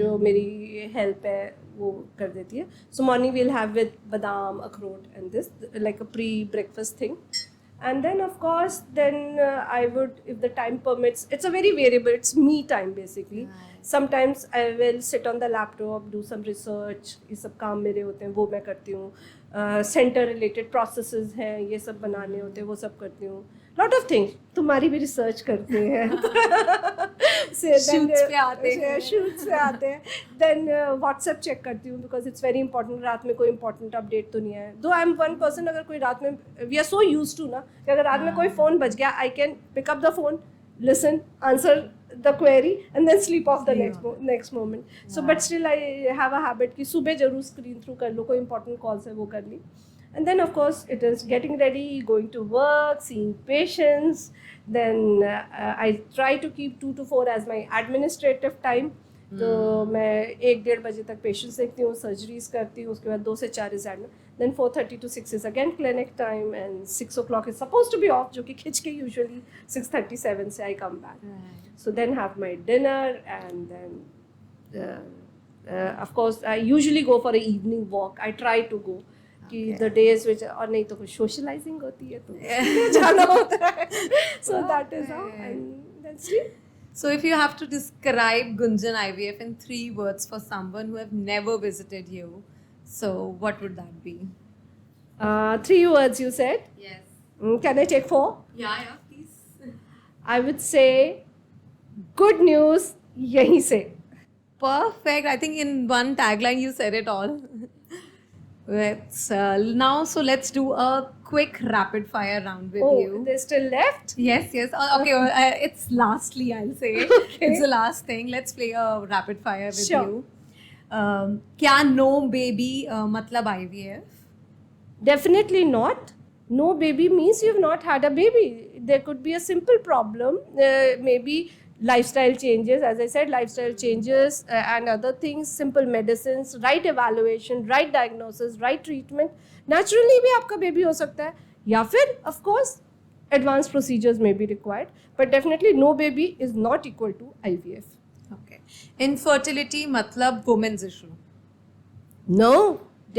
जो मेरी help है वो कर देती है. So morning we'll have with badam, अखरोट, and this like a pre-breakfast thing. And then of course, then I would, if the time permits, it's a very variable, it's me time basically. Sometimes I will sit on the laptop, do some research. ये सब काम मेरे होते हैं वो मैं करती हूँ. Center related processes हैं ये सब बनाने होते हैं वो सब करती हूँ. Lot of things. तुम्हारी भी research करते हैं. Shoots पे आते हैं. Shoots पे आते हैं. Then WhatsApp check करती हूँ because it's very important. रात में कोई important update तो नहीं है. Though I'm one person, अगर कोई रात में, we are so used to ना कि अगर रात में कोई phone बज गया, I can pick up the phone, listen, answer the query, and then sleep off the next moment. So but still I have a habit कि सुबह जरूर screen through कर लो, कोई important calls है वो कर ली. And then, of course, it is getting ready, going to work, seeing patients. Then I try to keep 2 to 4 as my administrative time. तो मैं 1-1:30 बजे तक पेशेंट्स देखती हूँ, सर्जरीज करती हूँ, उसके बाद 2 से 4 is admit, then 4:30 to 6 is again clinic time, and 6 o'clock is suppose to be off, जो कि खिंच के यूजुअली 6:37 से I come back. So then have my dinner, and then of course I usually go for an evening walk. I try to go. कि the days which, और नहीं तो कुछ socializing होती है तो इसलिए जाना होता है. So that is how, and then sleep. So if you have to describe Gunjan IVF in 3 words for someone who have never visited you, so what would that be? 3 words you said. Yes. Can I take 4? Yeah, please. I would say good news यहीं से. Perfect. I think in one tagline you said it all. Let's do a quick rapid fire round with you. They're still left? Yes. Okay. It's lastly, I'll say. Okay. It's the last thing. Let's play a rapid fire with Sure. you. क्या no baby मतलब IVF? Definitely not. No baby means you've not had a baby. There could be a simple problem, maybe lifestyle changes, as I said, lifestyle changes and other things, simple medicines, right evaluation, right diagnosis, right treatment. Naturally भी आपका baby हो सकता है, या फिर of course advanced procedures may be required, but definitely no baby is not equal to IVF. Okay. Infertility मतलब women's issue. No,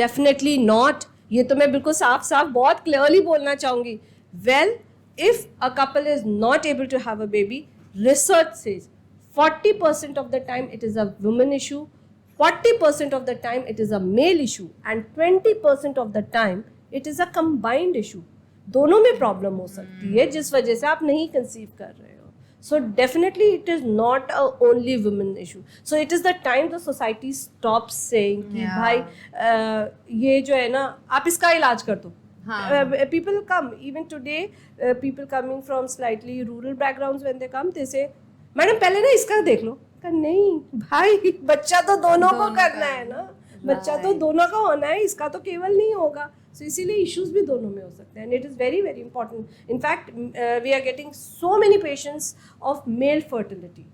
definitely not. ये तो मैं बिल्कुल साफ साफ बहुत clearly बोलना चाहूँगी. Well, if a couple is not able to have a baby, research says 40% of the time it is a woman issue, 40% of the time it is a male issue, and 20% of the time it is a combined issue. दोनों में problem हो सकती है जिस वजह से आप नहीं कंसीव कर रहे हो. So definitely it is not a only women issue. So it is the time the society stops saying कि भाई ये जो है ना आप इसका इलाज कर दो. People come, even today, people coming from slightly rural backgrounds, when they come, they say, madam पहले ना इसका देख लो. नहीं भाई, बच्चा तो दोनों को करना है ना, बच्चा तो दोनों का होना है, इसका तो केवल नहीं होगा. So इसीलिए इश्यूज भी दोनों में हो सकते हैं, and it is very very important. In fact, we are getting so many patients of male fertility.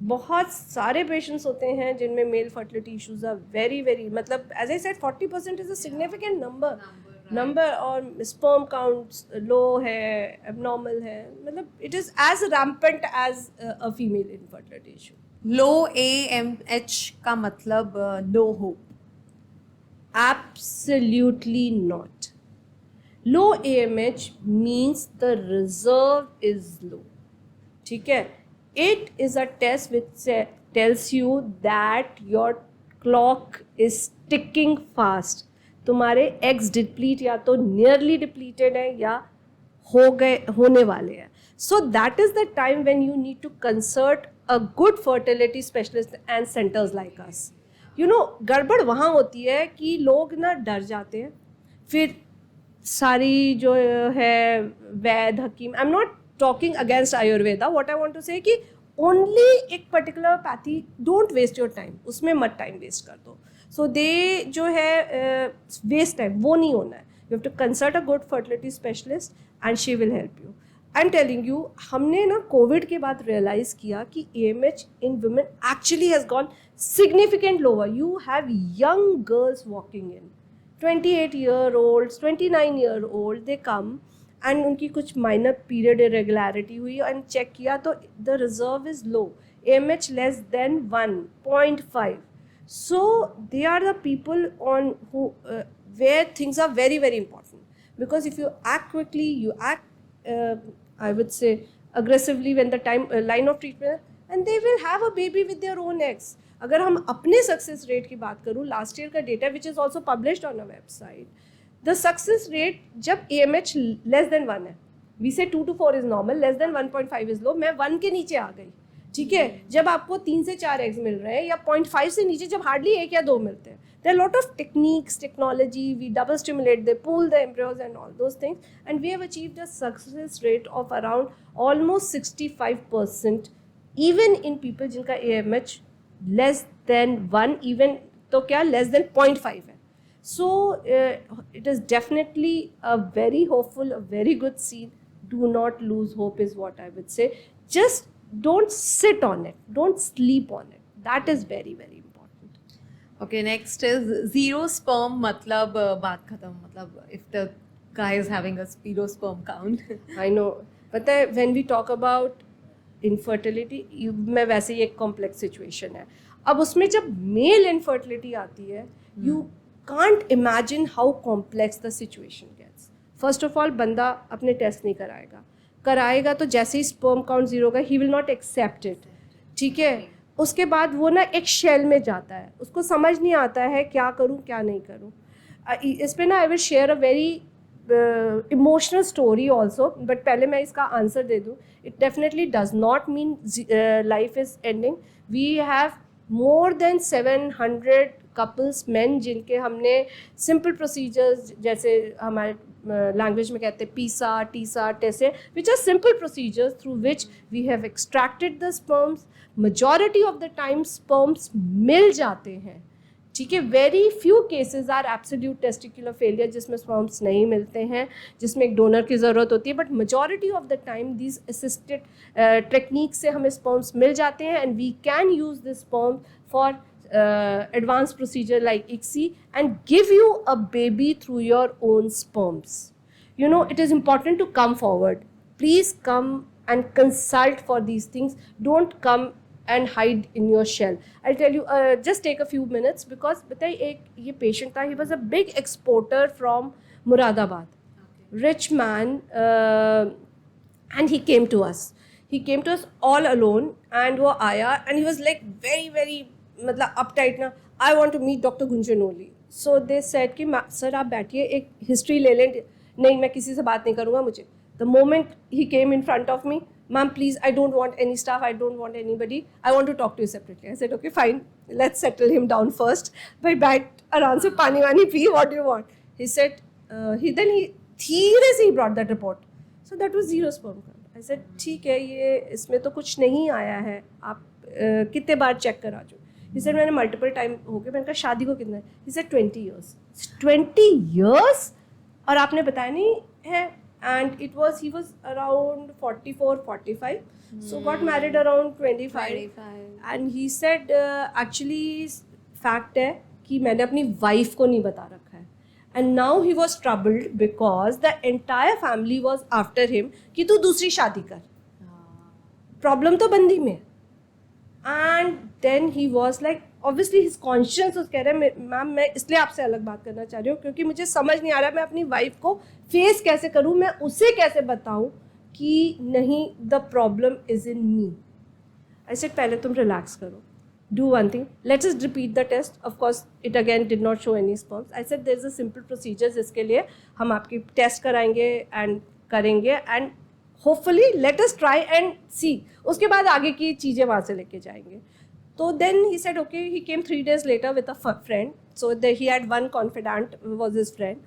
बहुत सारे पेशेंट्स होते हैं जिनमें male fertility issues are very very, मतलब as I said 40% is a significant number, और sperm counts low है, abnormal है, मतलब it is as rampant as a female infertility issue. Low AMH का मतलब no hope? Absolutely not. Low AMH means the reserve is low. ठीक है? It is a test which tells you that your clock is ticking fast. तुम्हारे eggs deplete या तो nearly depleted है या होने वाले हैं. So that is the time when you need to consult a good fertility specialist and centers like us. You know, गड़बड़ वहाँ होती है कि लोग ना डर जाते हैं, फिर सारी जो है वैद हकीम, I am not talking against Ayurveda, what I want to say कि ओनली एक particular pathy, don't waste your time, उसमें मत टाइम वेस्ट कर दो. सो दे जो है वेस्ट टाइम वो नहीं होना है. You have to consult a good fertility specialist and she will help you. I am telling you, हमने ना कोविड के बाद रियलाइज़ किया कि AMH in women actually has gone significant lower. You have young girls walking in, 28-year-olds, 29-year-old, they come and उनकी कुछ minor period irregularity हुई and check किया तो the reserve is low, AMH less than 1.5. So they are the people on who where things are very very important, because if you act quickly, you act I would say aggressively when the time line of treatment, and they will have a baby with their own eggs. अगर हम अपने success rate की बात करूँ, last year का data which is also published on a website, the success rate जब AMH less than 1 है, we से 2 to 4 is normal, less than 1.5 is low, मैं 1 के नीचे आ गई. ठीक है, जब आपको 3 से 4 एग्स मिल रहे हैं या 0.5 से नीचे जब हार्डली 1 या 2 मिलते हैं, there are a lot of techniques, technology, we double stimulate, they pull the embryos and all those things, and we have achieved a success rate of around almost 65%, even in people जिनका AMH less than 1, even तो क्या less than 0.5 है. So it is definitely a very hopeful, a very good scene. Do not lose hope is what I would say. Just don't sit on it, don't sleep on it. That is very, very important. Okay, next is zero sperm मतलब बात खत्म, मतलब if the guy is having a zero sperm count. I know, पता है when we talk about infertility, मैं वैसे ही एक complex situation है. अब उसमें जब male infertility आती है, you can't imagine how complex the situation gets. First of all, बंदा अपने टेस्ट नहीं कराएगा तो जैसे ही स्पर्म काउंट जीरो का, he will not accept it. ठीक है, उसके बाद वो ना एक शेल में जाता है, उसको समझ नहीं आता है क्या करूं क्या नहीं करूं. इस पे ना I will share a very emotional story also, but पहले मैं इसका आंसर दे दूँ. It definitely does not mean life is ending. We have more than 700 couples man जिनके हमने सिंपल प्रोसीजर्स, जैसे हमारे लैंग्वेज में कहते हैं PESA TESA TESE, which are simple procedures through which we have extracted the sperms. majority of the time sperms मिल जाते हैं. ठीक है, very few cases are absolute testicular failure जिसमें स्पर्म्स नहीं मिलते हैं, जिसमें एक डोनर की ज़रूरत होती है, but majority of the time these assisted technique से हमें स्पर्म्स मिल जाते हैं and we can use this sperm for advanced procedure like ICSI and give you a baby through your own sperms. You know, it is important to come forward. Please come and consult for these things. Don't come and hide in your shell. I'll tell you, just take a few minutes because बताइए एक ये patient था, he was a big exporter from Muradabad. Rich man, and he came to us. He came to us all alone and वो आया and he was like very very मतलब uptight ना, I want to meet doctor Gunjan Oli. So they said कि sir आप बैठिए, एक history ले लें. नहीं, मैं किसी से बात नहीं करूँगा. मुझे the moment he came in front of me, ma'am please I don't want any staff, I don't want anybody, I want to talk to you separately. I said okay fine, let's settle him down first. भाई बैठ आराम से, पानी वानी पी, what do you want. He said he धीरे से he brought that report. So that was zero sperm count. I said ठीक है, ये इसमें तो कुछ नहीं आया है, आप कितने बार चेक करा जो. He said मैंने मल्टीपल टाइम हो गया. मैंने कहा शादी को कितना है? He said 20 years. 20 years और आपने बताया नहीं है. And it was, he was around 44, 45. So got married around 25. And he said actually fact है कि मैंने अपनी वाइफ को नहीं बता रखा है. And now he was troubled because the entire family was after him कि तू दूसरी शादी कर. प्रॉब्लम तो बंदी में. And then he was like, obviously his conscious कह रहे हैं मैम मैं इसलिए आपसे अलग बात करना चाह रही हूँ क्योंकि मुझे समझ नहीं आ रहा मैं अपनी वाइफ को फेस कैसे करूँ, मैं उसे कैसे बताऊँ कि नहीं the problem is in me. I said पहले तुम रिलैक्स करो, do one thing, let us repeat the test. Of course it again did not show any sperms. I said there is a simple procedure जिसके लिए हम आपकी test कराएंगे and करेंगे and hopefully let us try and see, उसके बाद आगे की चीज़ें वहाँ से लेके जाएंगे. तो then he said okay. He came 3 days later with a friend. So he had one confidant was his friend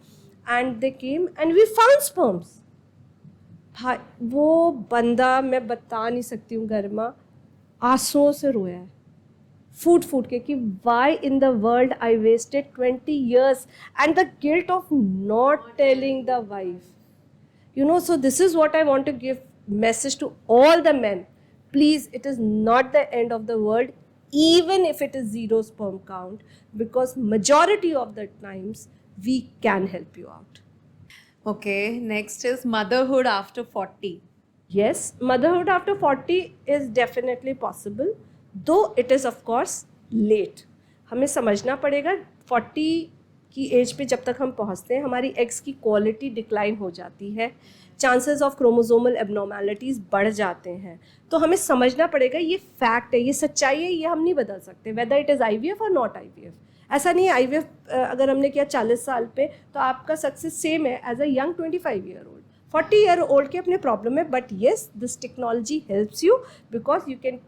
and they came and we found sperms. भाई वो बंदा मैं बता नहीं सकती हूँ, गर्मा आंसुओं से रोया है फूट के कि why in the world I wasted 20 years and the guilt of not telling the wife. You know, so this is what I want to give message to all the men. Please, it is not the end of the world, even if it is zero sperm count, because majority of the times we can help you out. Okay, next is motherhood after 40. Yes, motherhood after 40 is definitely possible, though it is of course late. हमें समझना पड़ेगा 40 की as पे जब तक हम पहुंचते हैं हमारी एग्स की क्वालिटी डिक्लाइन हो जाती है, चांसेस ऑफ क्रोमोसोमल एबनॉर्मैलिटीज़ बढ़ जाते हैं. तो हमें समझना पड़ेगा, ये फैक्ट है, ये सच्चाई है, ये हम नहीं बदल सकते वेदर इट इज़ IVF और नॉट IVF. ऐसा नहीं है IVF अगर हमने किया 40 साल पे तो आपका सक्सेस सेम है as a young 25-year-old. 40-year-old के अपने प्रॉब्लम है, but yes this technology helps you because you can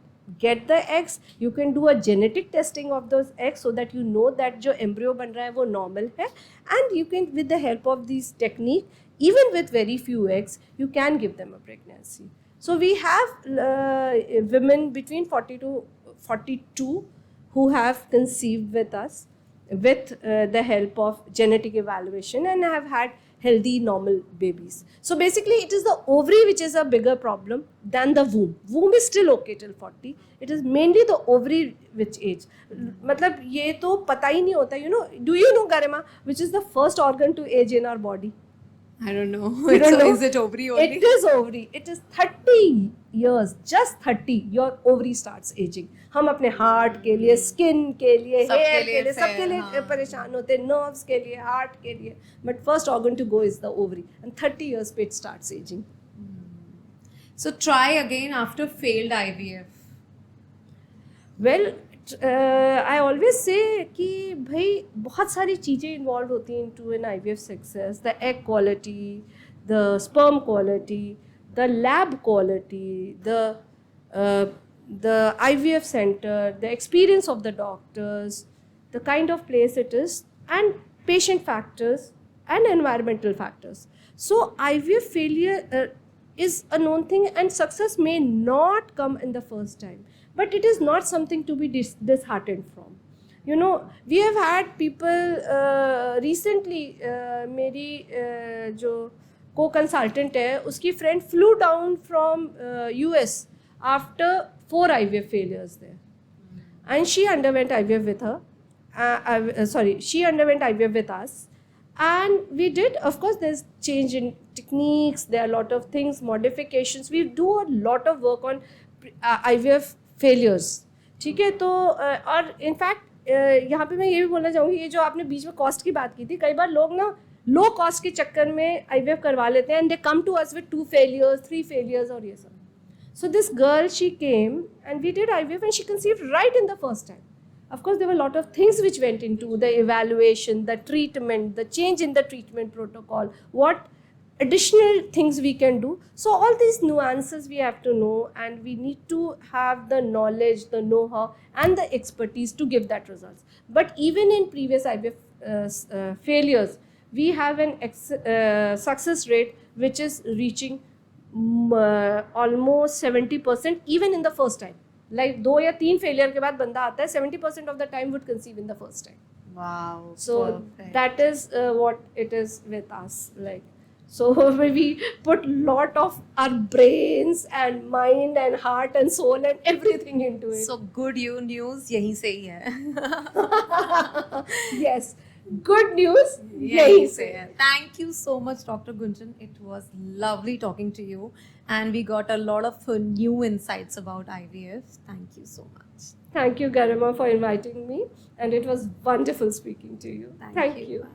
get the eggs, you can do a genetic testing of those eggs so that you know that जो embryo बन रहा है वो normal है, and you can with the help of these technique, even with very few eggs, you can give them a pregnancy. So we have women between 40 to 42 who have conceived with us, with the help of genetic evaluation, and have had healthy normal babies. So basically it is the ovary which is a bigger problem than the womb. Womb is still okay till 40. It is mainly the ovary which age. मतलब ये तो पता ही नहीं होता. You know, do you know, Garima, which is the first organ to age in our body? I don't know. You don't So know? is it ovary only? It is ovary. It is 30 years, just 30, your ovary starts aging. हम अपने heart के लिए, skin के लिए, सबके hair लिए के लिए, सबके लिए हाँ. परेशान होते हैं, नर्व्स के लिए, हार्ट के लिए. But first organ to go is the ovary, and 30 years पे it starts aging. So try again after failed IVF. Well I always say कि भाई बहुत सारी चीज़ें इन्वॉल्व होती हैं into an IVF success. The egg quality, the sperm quality, the lab quality, the IVF center, the experience of the doctors, the kind of place it is, and patient factors and environmental factors. So IVF failure is a known thing, and success may not come in the first time, but it is not something to be disheartened from. You know, we have had people recently, मेरी जो co-consultant है, उसकी friend flew down from US after 4 IVF failures there, and she underwent IVF with her. She underwent IVF with us, and we did. Of course, there's change in techniques. There are a lot of things, modifications. We do a lot of work on IVF failures. ठीक है, तो और in fact यहाँ पे मैं ये भी बोलना चाहूँगी, ये जो आपने बीच में कॉस्ट की बात की थी, कई बार लोग ना लो कॉस्ट के चक्कर में IVF करवा लेते हैं, and they come to us with 2 failures, 3 failures और ये सब. So this girl, she came and we did IVF, and she conceived right in the first time. Of course, there were a lot of things which went into the evaluation, the treatment, the change in the treatment protocol, what additional things we can do. So all these nuances we have to know, and we need to have the knowledge, the know-how and the expertise to give that results. But even in previous IVF failures, we have an success rate which is reaching almost 70% even in the first time. Like 2 या 3 failure के बाद बंदा आता है, 70% of the time would conceive in the first time. Wow. So perfect. that is what it is with us. Like, so we put lot of our brains and mind and heart and soul and everything into it. So good news यहीं से ही है. Yes, good news यहीं यहीं से से. है. Thank you so much, Dr. Gunjan. It was lovely talking to you, and we got a lot of new insights about IVF. Thank you so much. Thank you, Garima, for inviting me, and it was wonderful speaking to you. Thank you. you.